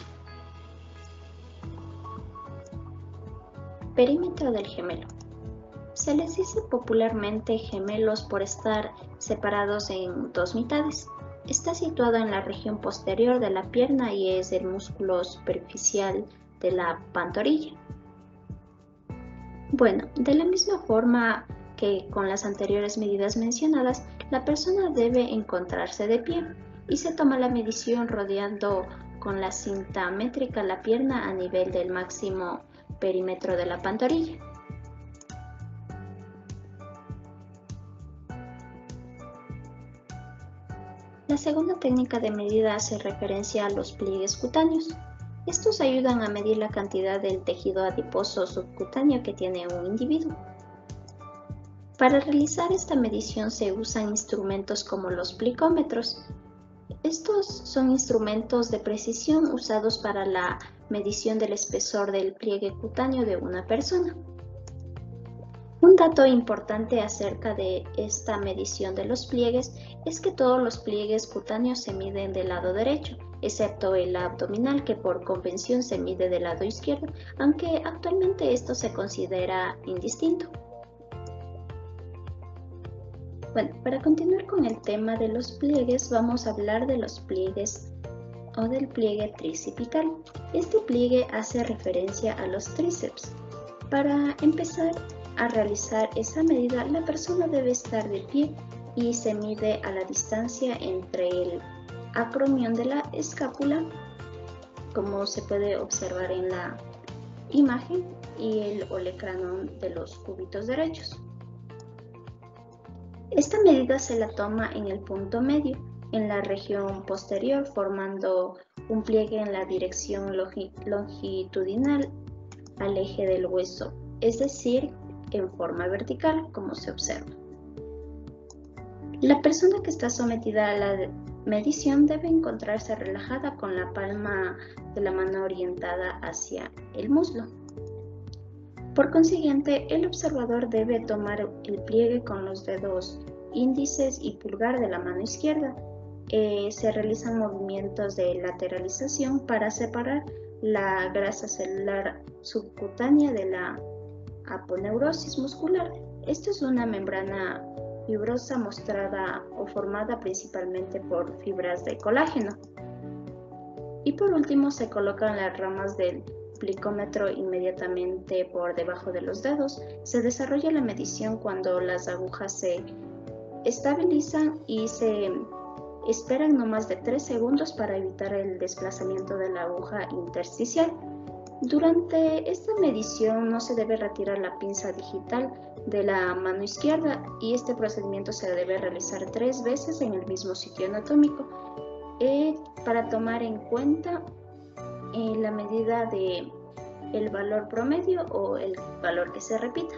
Perímetro del gemelo. Se les dice popularmente gemelos por estar separados en dos mitades. Está situado en la región posterior de la pierna y es el músculo superficial de la pantorrilla. Bueno, de la misma forma que con las anteriores medidas mencionadas, la persona debe encontrarse de pie y se toma la medición rodeando con la cinta métrica la pierna a nivel del máximo perímetro de la pantorrilla. La segunda técnica de medida hace referencia a los pliegues cutáneos. Estos ayudan a medir la cantidad del tejido adiposo subcutáneo que tiene un individuo. Para realizar esta medición se usan instrumentos como los plicómetros. Estos son instrumentos de precisión usados para la medición del espesor del pliegue cutáneo de una persona. Un dato importante acerca de esta medición de los pliegues es que todos los pliegues cutáneos se miden del lado derecho, excepto el abdominal que por convención se mide del lado izquierdo, aunque actualmente esto se considera indistinto. Bueno, para continuar con el tema de los pliegues, vamos a hablar de los pliegues o del pliegue tricipital. Este pliegue hace referencia a los tríceps. Para empezar a realizar esa medida, la persona debe estar de pie y se mide a la distancia entre el acromión de la escápula, como se puede observar en la imagen, y el olecranon de los cúbitos derechos. Esta medida se la toma en el punto medio, en la región posterior, formando un pliegue en la dirección longitudinal al eje del hueso, es decir, en forma vertical, como se observa. La persona que está sometida a la medición debe encontrarse relajada con la palma de la mano orientada hacia el muslo. Por consiguiente, el observador debe tomar el pliegue con los dedos índices y pulgar de la mano izquierda. Se realizan movimientos de lateralización para separar la grasa celular subcutánea de la aponeurosis muscular. Esto es una membrana fibrosa mostrada o formada principalmente por fibras de colágeno. Y por último se colocan las ramas del plicómetro inmediatamente por debajo de los dedos. Se desarrolla la medición cuando las agujas se estabilizan y se esperan no más de 3 segundos para evitar el desplazamiento de la aguja intersticial. Durante esta medición no se debe retirar la pinza digital de la mano izquierda y este procedimiento se debe realizar 3 veces en el mismo sitio anatómico para tomar en cuenta la medida de el valor promedio o el valor que se repita.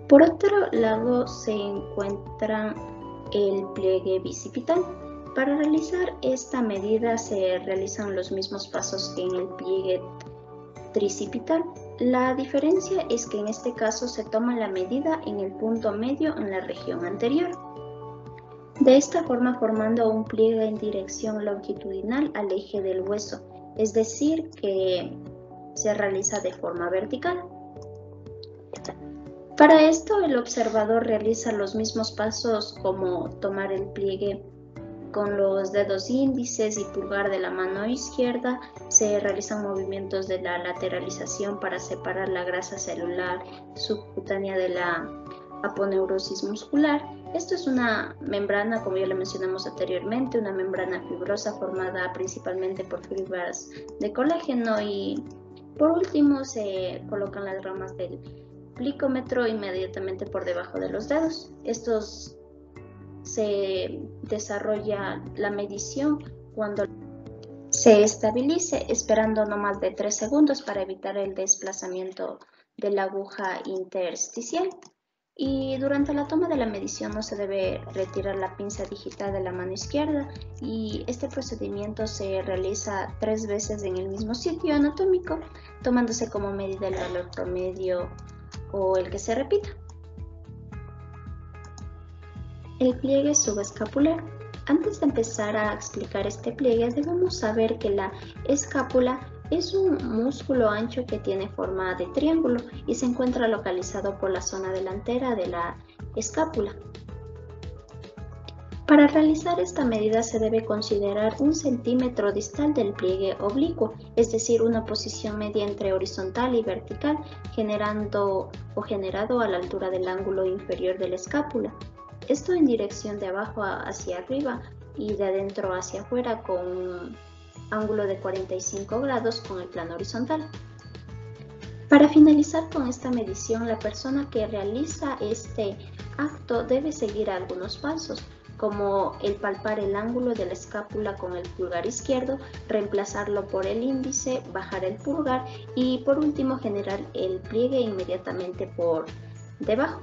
Por otro lado se encuentra el pliegue bicipital. Para realizar esta medida se realizan los mismos pasos que en el pliegue tricipital. La diferencia es que en este caso se toma la medida en el punto medio en la región anterior. De esta forma formando un pliegue en dirección longitudinal al eje del hueso, es decir, que se realiza de forma vertical. Para esto el observador realiza los mismos pasos como tomar el pliegue con los dedos índices y pulgar de la mano izquierda. Se realizan movimientos de la lateralización para separar la grasa celular subcutánea de la aponeurosis muscular. Esto es una membrana, como ya le mencionamos anteriormente, una membrana fibrosa formada principalmente por fibras de colágeno, y por último se colocan las ramas del plicómetro inmediatamente por debajo de los dedos. Estos se desarrolla la medición cuando se estabilice, esperando no más de 3 segundos para evitar el desplazamiento de la aguja intersticial. Y durante la toma de la medición no se debe retirar la pinza digital de la mano izquierda, y este procedimiento se realiza 3 veces en el mismo sitio anatómico, tomándose como medida el valor promedio o el que se repita. El pliegue subescapular. Antes de empezar a explicar este pliegue, debemos saber que la escápula es un músculo ancho que tiene forma de triángulo y se encuentra localizado por la zona delantera de la escápula. Para realizar esta medida se debe considerar 1 centímetro distal del pliegue oblicuo, es decir, una posición media entre horizontal y vertical, generado a la altura del ángulo inferior de la escápula. Esto en dirección de abajo hacia arriba y de adentro hacia afuera con un ángulo de 45 grados con el plano horizontal. Para finalizar con esta medición, la persona que realiza este acto debe seguir algunos pasos, como el palpar el ángulo de la escápula con el pulgar izquierdo, reemplazarlo por el índice, bajar el pulgar y por último generar el pliegue inmediatamente por debajo.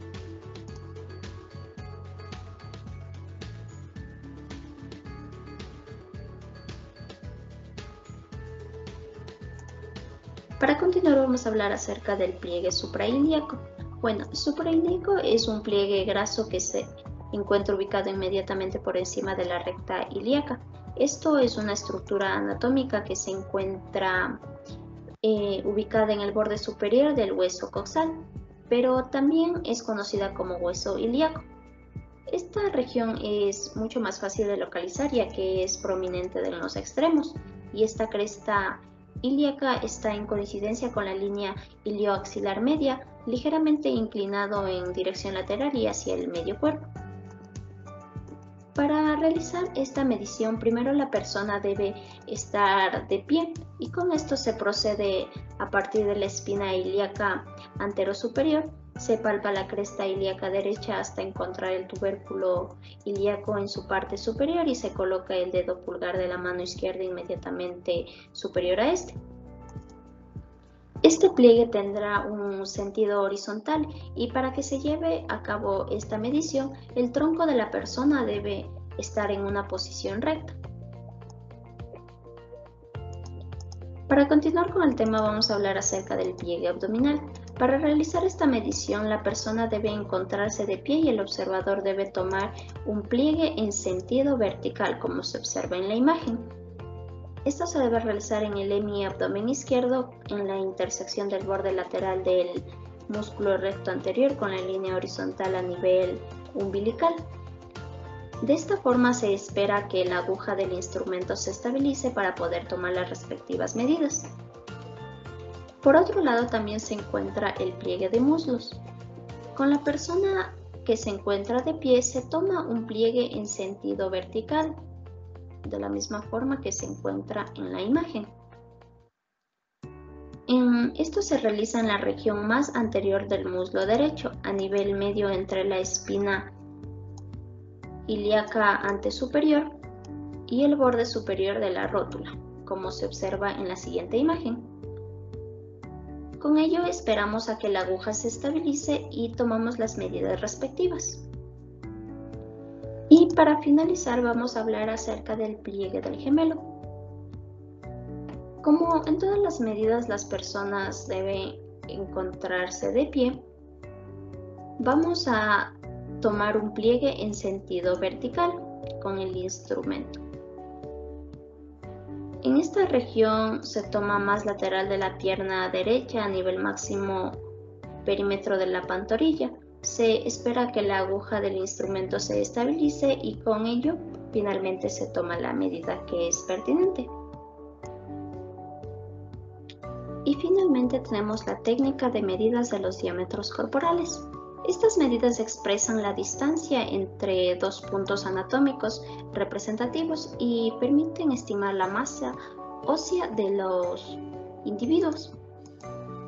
Para continuar vamos a hablar acerca del pliegue suprailíaco. Bueno, suprailíaco es un pliegue graso que se encuentra ubicado inmediatamente por encima de la recta ilíaca. Esto es una estructura anatómica que se encuentra ubicada en el borde superior del hueso coxal, pero también es conocida como hueso ilíaco. Esta región es mucho más fácil de localizar ya que es prominente en los extremos, y esta cresta ilíaca está en coincidencia con la línea ilioaxilar media, ligeramente inclinado en dirección lateral y hacia el medio cuerpo. Para realizar esta medición, primero la persona debe estar de pie, y con esto se procede a partir de la espina ilíaca anterosuperior. Se palpa la cresta ilíaca derecha hasta encontrar el tubérculo ilíaco en su parte superior y se coloca el dedo pulgar de la mano izquierda inmediatamente superior a este. Este pliegue tendrá un sentido horizontal, y para que se lleve a cabo esta medición, el tronco de la persona debe estar en una posición recta. Para continuar con el tema vamos a hablar acerca del pliegue abdominal. Para realizar esta medición, la persona debe encontrarse de pie y el observador debe tomar un pliegue en sentido vertical, como se observa en la imagen. Esto se debe realizar en el hemiabdomen izquierdo, en la intersección del borde lateral del músculo recto anterior con la línea horizontal a nivel umbilical. De esta forma se espera que la aguja del instrumento se estabilice para poder tomar las respectivas medidas. Por otro lado también se encuentra el pliegue de muslos. Con la persona que se encuentra de pie se toma un pliegue en sentido vertical, de la misma forma que se encuentra en la imagen. Esto se realiza en la región más anterior del muslo derecho, a nivel medio entre la espina ilíaca antesuperior y el borde superior de la rótula, como se observa en la siguiente imagen. Con ello esperamos a que la aguja se estabilice y tomamos las medidas respectivas. Y para finalizar vamos a hablar acerca del pliegue del gemelo. Como en todas las medidas las personas deben encontrarse de pie, vamos a tomar un pliegue en sentido vertical con el instrumento. En esta región se toma más lateral de la pierna derecha a nivel máximo perímetro de la pantorrilla. Se espera que la aguja del instrumento se estabilice y con ello finalmente se toma la medida que es pertinente. Y finalmente tenemos la técnica de medidas de los diámetros corporales. Estas medidas expresan la distancia entre dos puntos anatómicos representativos y permiten estimar la masa ósea de los individuos.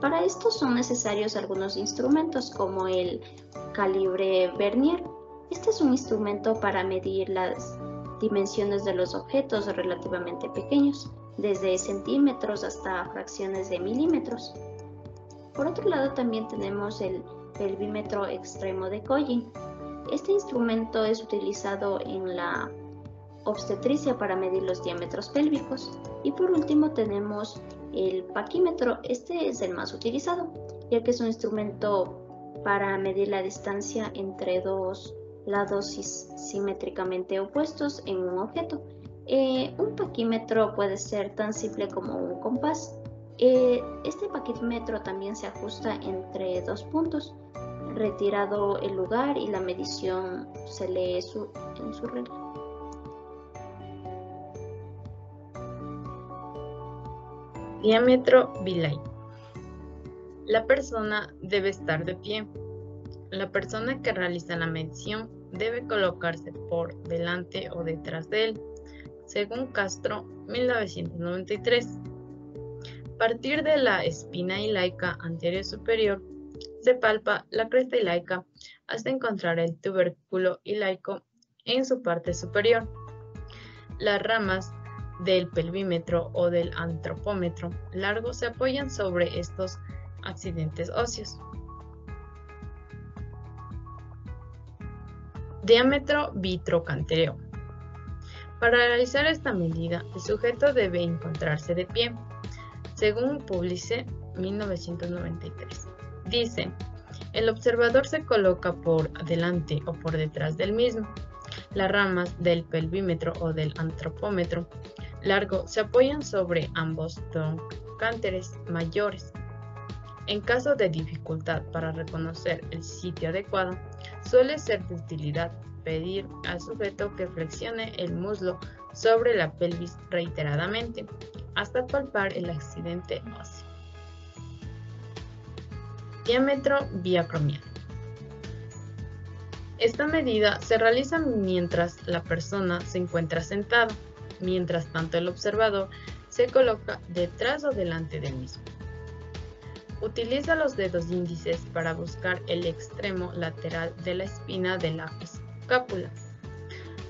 Para esto son necesarios algunos instrumentos como el calibre Vernier, Este es un instrumento para medir las dimensiones de los objetos relativamente pequeños, desde centímetros hasta fracciones de milímetros. Por otro lado, también tenemos el pelvímetro extremo de Collin. Este instrumento es utilizado en la obstetricia para medir los diámetros pélvicos. Y por último tenemos el paquímetro. Este es el más utilizado, ya que es un instrumento para medir la distancia entre dos lados simétricamente opuestos en un objeto. Un paquímetro puede ser tan simple como un compás. Este paquímetro también se ajusta entre dos puntos. Retirado el lugar y la medición se lee en su regla. Diámetro bilaico. La persona debe estar de pie. La persona que realiza la medición debe colocarse por delante o detrás de él, según Castro, 1993. Partir de la espina ilaica anterior superior, se palpa la cresta ilaica hasta encontrar el tubérculo ilaico en su parte superior. Las ramas del pelvímetro o del antropómetro largo se apoyan sobre estos accidentes óseos. Diámetro bitrocanteo. Para realizar esta medida, el sujeto debe encontrarse de pie, según Publice, 1993. Dice, el observador se coloca por delante o por detrás del mismo. Las ramas del pelvímetro o del antropómetro largo se apoyan sobre ambos trocánteres mayores. En caso de dificultad para reconocer el sitio adecuado, suele ser de utilidad pedir al sujeto que flexione el muslo sobre la pelvis reiteradamente hasta palpar el accidente óseo. Diámetro biacromial. Esta medida se realiza mientras la persona se encuentra sentada, mientras tanto el observador se coloca detrás o delante del mismo. Utiliza los dedos índices para buscar el extremo lateral de la espina de la escápula,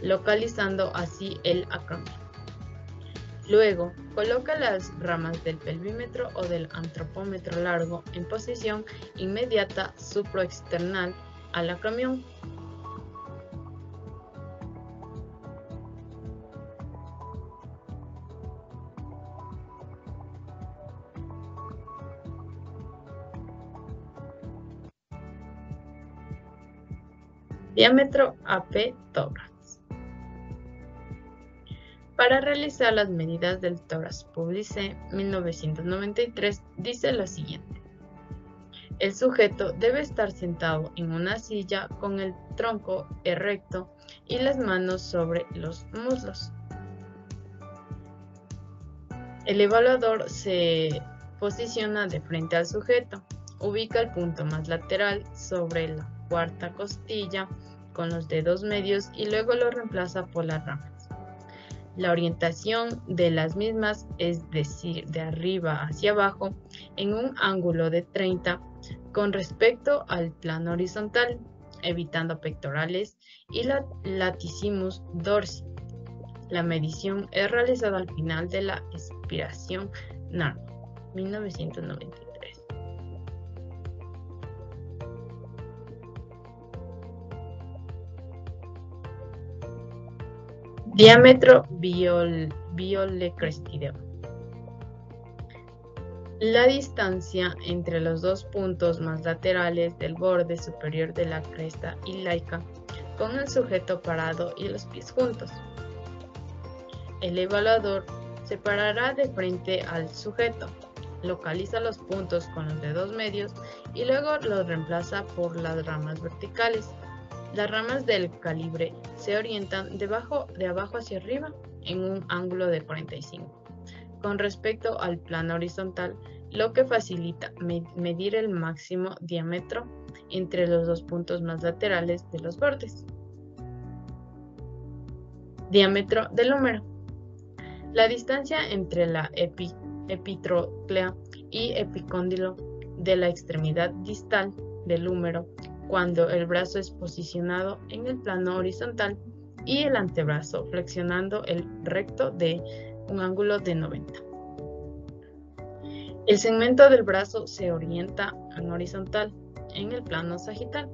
localizando así el acromial. Luego, coloca las ramas del pelvímetro o del antropómetro largo en posición inmediata supraexternal al acromión. Diámetro AP tórax. Para realizar las medidas del tórax Publice 1993 dice lo siguiente. El sujeto debe estar sentado en una silla con el tronco erecto y las manos sobre los muslos. El evaluador se posiciona de frente al sujeto, ubica el punto más lateral sobre la cuarta costilla con los dedos medios y luego lo reemplaza por las ramas. La orientación de las mismas, es decir, de arriba hacia abajo, en un ángulo de 30 con respecto al plano horizontal, evitando pectorales y la latissimus dorsi. La medición es realizada al final de la expiración NARM, 1993. Diámetro biolecrestideo. La distancia entre los dos puntos más laterales del borde superior de la cresta ilaica con el sujeto parado y los pies juntos. El evaluador se parará de frente al sujeto, localiza los puntos con los dedos medios y luego los reemplaza por las ramas verticales. Las ramas del calibre se orientan de abajo hacia arriba en un ángulo de 45 con respecto al plano horizontal, lo que facilita medir el máximo diámetro entre los dos puntos más laterales de los bordes. Diámetro del húmero. La distancia entre la epitróclea y epicóndilo de la extremidad distal del húmero cuando el brazo es posicionado en el plano horizontal y el antebrazo flexionando el recto de un ángulo de 90. El segmento del brazo se orienta en horizontal en el plano sagital.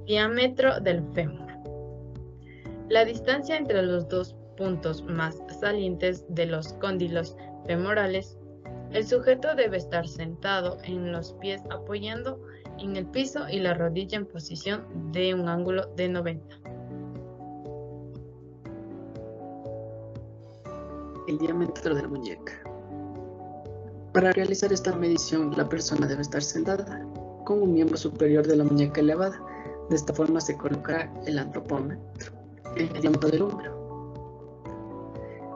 Diámetro del fémur. La distancia entre los dos puntos más salientes de los cóndilos femorales. El sujeto debe estar sentado en los pies apoyando en el piso y la rodilla en posición de un ángulo de 90. El diámetro de la muñeca. Para realizar esta medición, la persona debe estar sentada con un miembro superior de la muñeca elevada. De esta forma se colocará el antropómetro en el diámetro del húmero.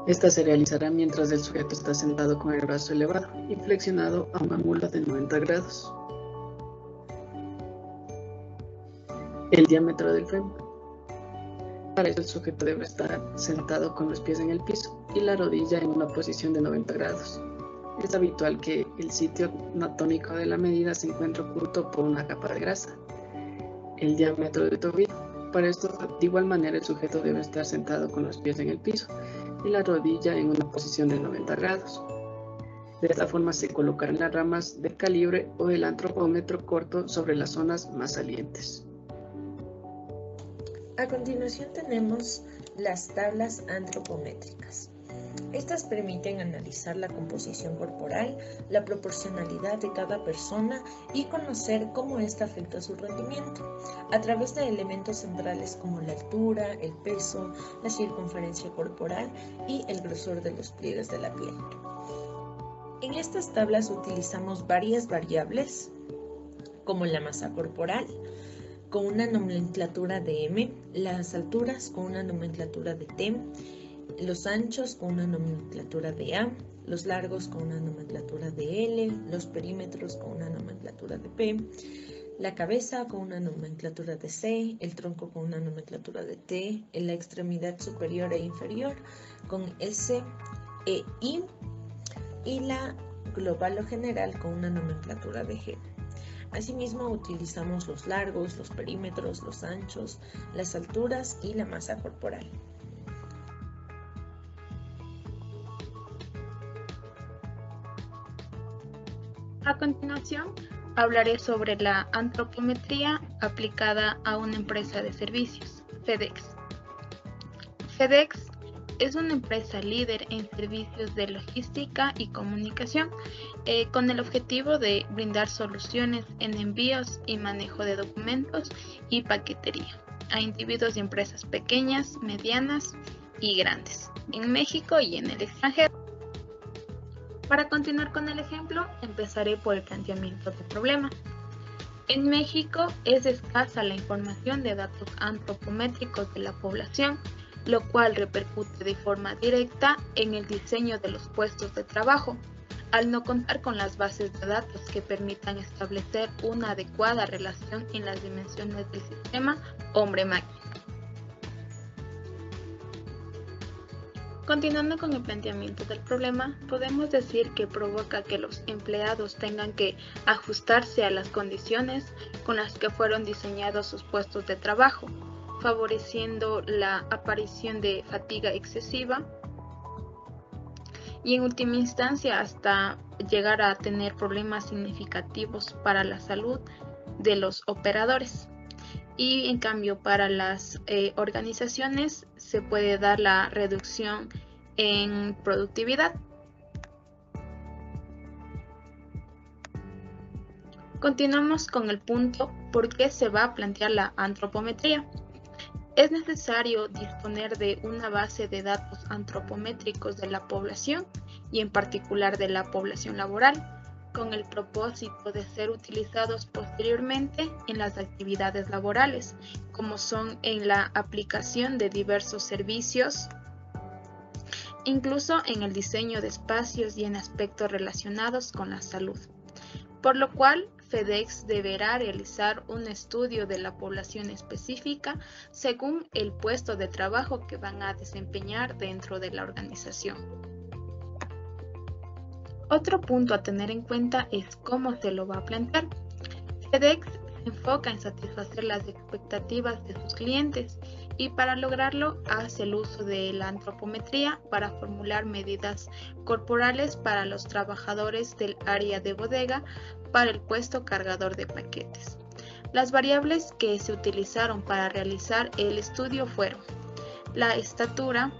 Esta se realizará mientras el sujeto está sentado con el brazo elevado y flexionado a un ángulo de 90 grados. El diámetro del fémur. Para eso el sujeto debe estar sentado con los pies en el piso y la rodilla en una posición de 90 grados. Es habitual que el sitio anatómico de la medida se encuentre oculto por una capa de grasa. El diámetro del tobillo. Para esto, de igual manera, el sujeto debe estar sentado con los pies en el piso y la rodilla en una posición de 90 grados. De esta forma se colocarán las ramas del calibre o el antropómetro corto sobre las zonas más salientes. A continuación tenemos las tablas antropométricas. Estas permiten analizar la composición corporal, la proporcionalidad de cada persona y conocer cómo ésta afecta su rendimiento, a través de elementos centrales como la altura, el peso, la circunferencia corporal y el grosor de los pliegues de la piel. En estas tablas utilizamos varias variables, como la masa corporal, con una nomenclatura de M, las alturas con una nomenclatura de T, los anchos con una nomenclatura de A, los largos con una nomenclatura de L, los perímetros con una nomenclatura de P, la cabeza con una nomenclatura de C, el tronco con una nomenclatura de T, la extremidad superior e inferior con S, E, I y la global o general con una nomenclatura de G. Asimismo, utilizamos los largos, los perímetros, los anchos, las alturas y la masa corporal. A continuación, hablaré sobre la antropometría aplicada a una empresa de servicios, FedEx. FedEx es una empresa líder en servicios de logística y comunicación, con el objetivo de brindar soluciones en envíos y manejo de documentos y paquetería a individuos y empresas pequeñas, medianas y grandes, en México y en el extranjero. Para continuar con el ejemplo, empezaré por el planteamiento del problema. En México es escasa la información de datos antropométricos de la población, lo cual repercute de forma directa en el diseño de los puestos de trabajo, al no contar con las bases de datos que permitan establecer una adecuada relación en las dimensiones del sistema hombre-máquina. Continuando con el planteamiento del problema, podemos decir que provoca que los empleados tengan que ajustarse a las condiciones con las que fueron diseñados sus puestos de trabajo, favoreciendo la aparición de fatiga excesiva y en última instancia hasta llegar a tener problemas significativos para la salud de los operadores. Y en cambio para las organizaciones se puede dar la reducción en productividad. Continuamos con el punto ¿por qué se va a plantear la antropometría? Es necesario disponer de una base de datos antropométricos de la población y en particular de la población laboral, con el propósito de ser utilizados posteriormente en las actividades laborales, como son en la aplicación de diversos servicios, incluso en el diseño de espacios y en aspectos relacionados con la salud. Por lo cual, FedEx deberá realizar un estudio de la población específica según el puesto de trabajo que van a desempeñar dentro de la organización. Otro punto a tener en cuenta es cómo se lo va a plantear. FedEx se enfoca en satisfacer las expectativas de sus clientes y para lograrlo hace el uso de la antropometría para formular medidas corporales para los trabajadores del área de bodega para el puesto cargador de paquetes. Las variables que se utilizaron para realizar el estudio fueron la estatura,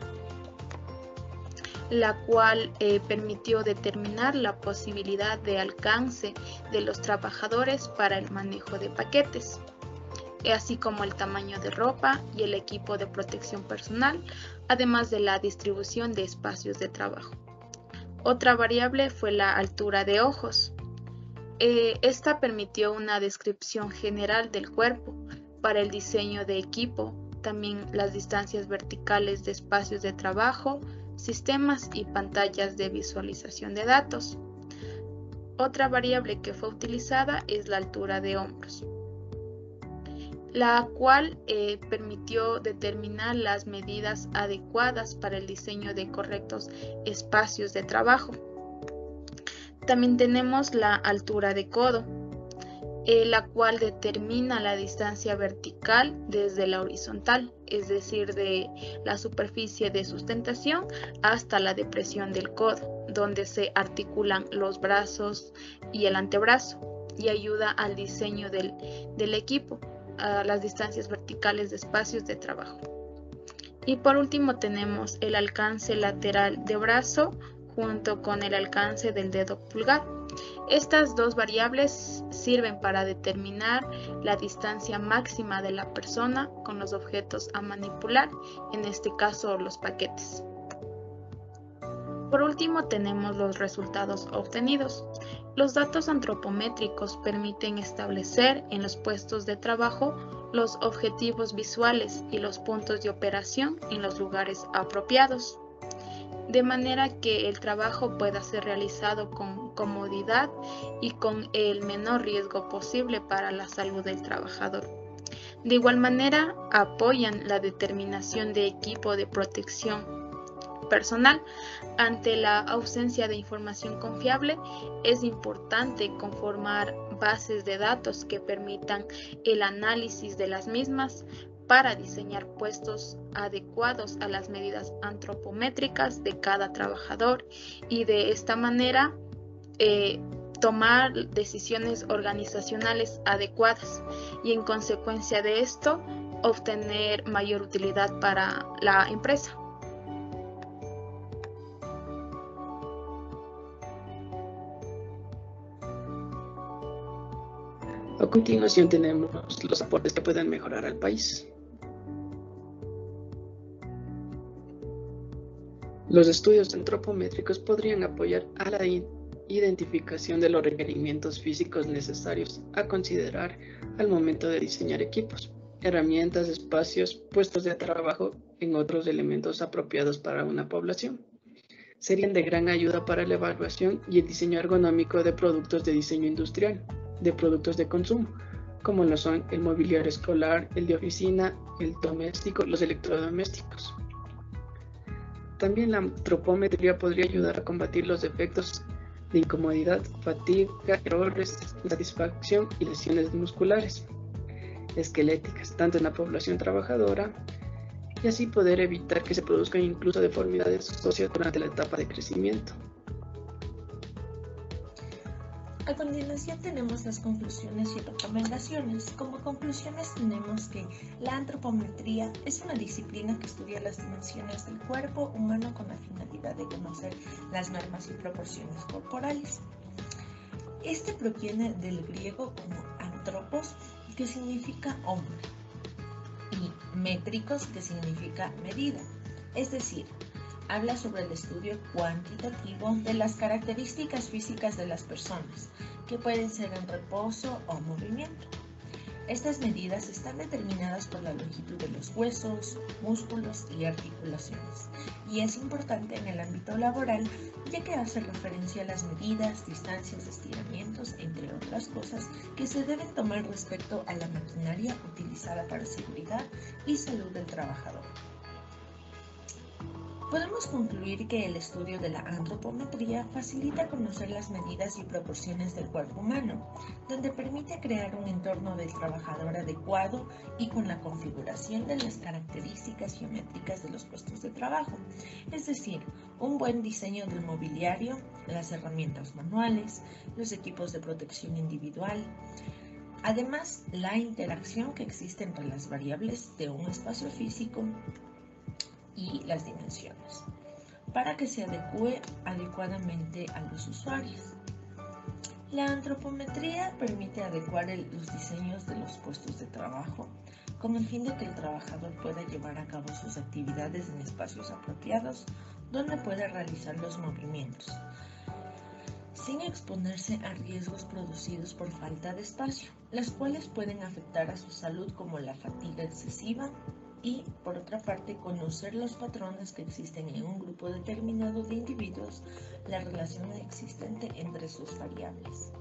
la cual permitió determinar la posibilidad de alcance de los trabajadores para el manejo de paquetes, así como el tamaño de ropa y el equipo de protección personal, además de la distribución de espacios de trabajo. Otra variable fue la altura de ojos. Esta permitió una descripción general del cuerpo para el diseño de equipo, también las distancias verticales de espacios de trabajo, sistemas y pantallas de visualización de datos. Otra variable que fue utilizada es la altura de hombros, la cual permitió determinar las medidas adecuadas para el diseño de correctos espacios de trabajo. También tenemos la altura de codo, la cual determina la distancia vertical desde la horizontal, es decir, de la superficie de sustentación hasta la depresión del codo, donde se articulan los brazos y el antebrazo, y ayuda al diseño del equipo, a las distancias verticales de espacios de trabajo. Y por último tenemos el alcance lateral de brazo junto con el alcance del dedo pulgar. Estas dos variables sirven para determinar la distancia máxima de la persona con los objetos a manipular, en este caso los paquetes. Por último tenemos los resultados obtenidos. Los datos antropométricos permiten establecer en los puestos de trabajo los objetivos visuales y los puntos de operación en los lugares apropiados, de manera que el trabajo pueda ser realizado con comodidad y con el menor riesgo posible para la salud del trabajador. De igual manera, apoyan la determinación de equipo de protección personal. Ante la ausencia de información confiable, es importante conformar bases de datos que permitan el análisis de las mismas para diseñar puestos adecuados a las medidas antropométricas de cada trabajador y de esta manera tomar decisiones organizacionales adecuadas y en consecuencia de esto obtener mayor utilidad para la empresa. A continuación tenemos los aportes que pueden mejorar al país. Los estudios antropométricos podrían apoyar a la identificación de los requerimientos físicos necesarios a considerar al momento de diseñar equipos, herramientas, espacios, puestos de trabajo en otros elementos apropiados para una población. Serían de gran ayuda para la evaluación y el diseño ergonómico de productos de diseño industrial, de productos de consumo, como lo son el mobiliario escolar, el de oficina, el doméstico, los electrodomésticos. También la antropometría podría ayudar a combatir los efectos de incomodidad, fatiga, errores, insatisfacción y lesiones musculares, esqueléticas, tanto en la población trabajadora, y así poder evitar que se produzcan incluso deformidades sociales durante la etapa de crecimiento. A continuación tenemos las conclusiones y recomendaciones. Como conclusiones tenemos que la antropometría es una disciplina que estudia las dimensiones del cuerpo humano con la finalidad de conocer las normas y proporciones corporales. Este proviene del griego como antropos, que significa hombre, y métricos, que significa medida, es decir, habla sobre el estudio cuantitativo de las características físicas de las personas, que pueden ser en reposo o movimiento. Estas medidas están determinadas por la longitud de los huesos, músculos y articulaciones, y es importante en el ámbito laboral, ya que hace referencia a las medidas, distancias, estiramientos, entre otras cosas, que se deben tomar respecto a la maquinaria utilizada para seguridad y salud del trabajador. Podemos concluir que el estudio de la antropometría facilita conocer las medidas y proporciones del cuerpo humano, donde permite crear un entorno del trabajador adecuado y con la configuración de las características geométricas de los puestos de trabajo, es decir, un buen diseño del mobiliario, las herramientas manuales, los equipos de protección individual. Además, la interacción que existe entre las variables de un espacio físico y las dimensiones, para que se adecue adecuadamente a los usuarios. La antropometría permite adecuar los diseños de los puestos de trabajo con el fin de que el trabajador pueda llevar a cabo sus actividades en espacios apropiados donde pueda realizar los movimientos, sin exponerse a riesgos producidos por falta de espacio, las cuales pueden afectar a su salud como la fatiga excesiva y, por otra parte, conocer los patrones que existen en un grupo determinado de individuos, la relación existente entre sus variables.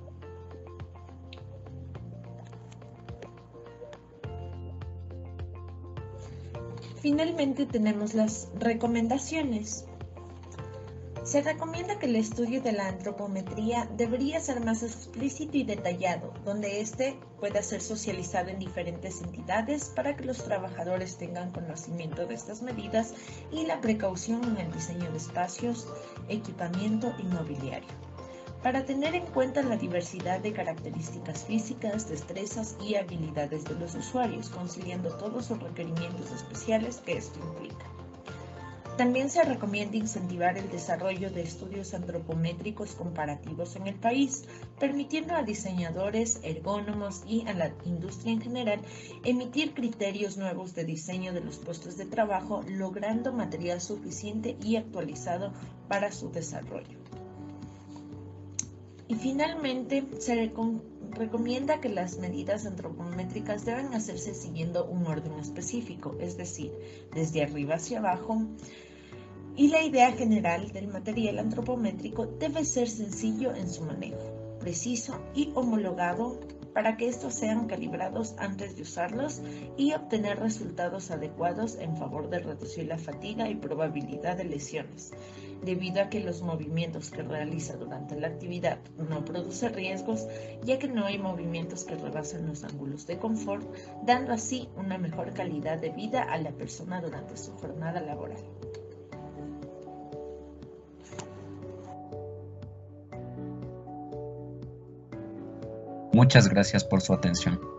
Finalmente tenemos las recomendaciones. Se recomienda que el estudio de la antropometría debería ser más explícito y detallado, donde éste pueda ser socializado en diferentes entidades para que los trabajadores tengan conocimiento de estas medidas y la precaución en el diseño de espacios, equipamiento y mobiliario, para tener en cuenta la diversidad de características físicas, destrezas y habilidades de los usuarios, conciliando todos los requerimientos especiales que esto implica. También se recomienda incentivar el desarrollo de estudios antropométricos comparativos en el país, permitiendo a diseñadores, ergónomos y a la industria en general emitir criterios nuevos de diseño de los puestos de trabajo, logrando material suficiente y actualizado para su desarrollo. Y finalmente, se recomienda que las medidas antropométricas deben hacerse siguiendo un orden específico, es decir, desde arriba hacia abajo, y la idea general del material antropométrico debe ser sencillo en su manejo, preciso y homologado para que estos sean calibrados antes de usarlos y obtener resultados adecuados en favor de reducir la fatiga y probabilidad de lesiones, debido a que los movimientos que realiza durante la actividad no producen riesgos, ya que no hay movimientos que rebasen los ángulos de confort, dando así una mejor calidad de vida a la persona durante su jornada laboral. Muchas gracias por su atención.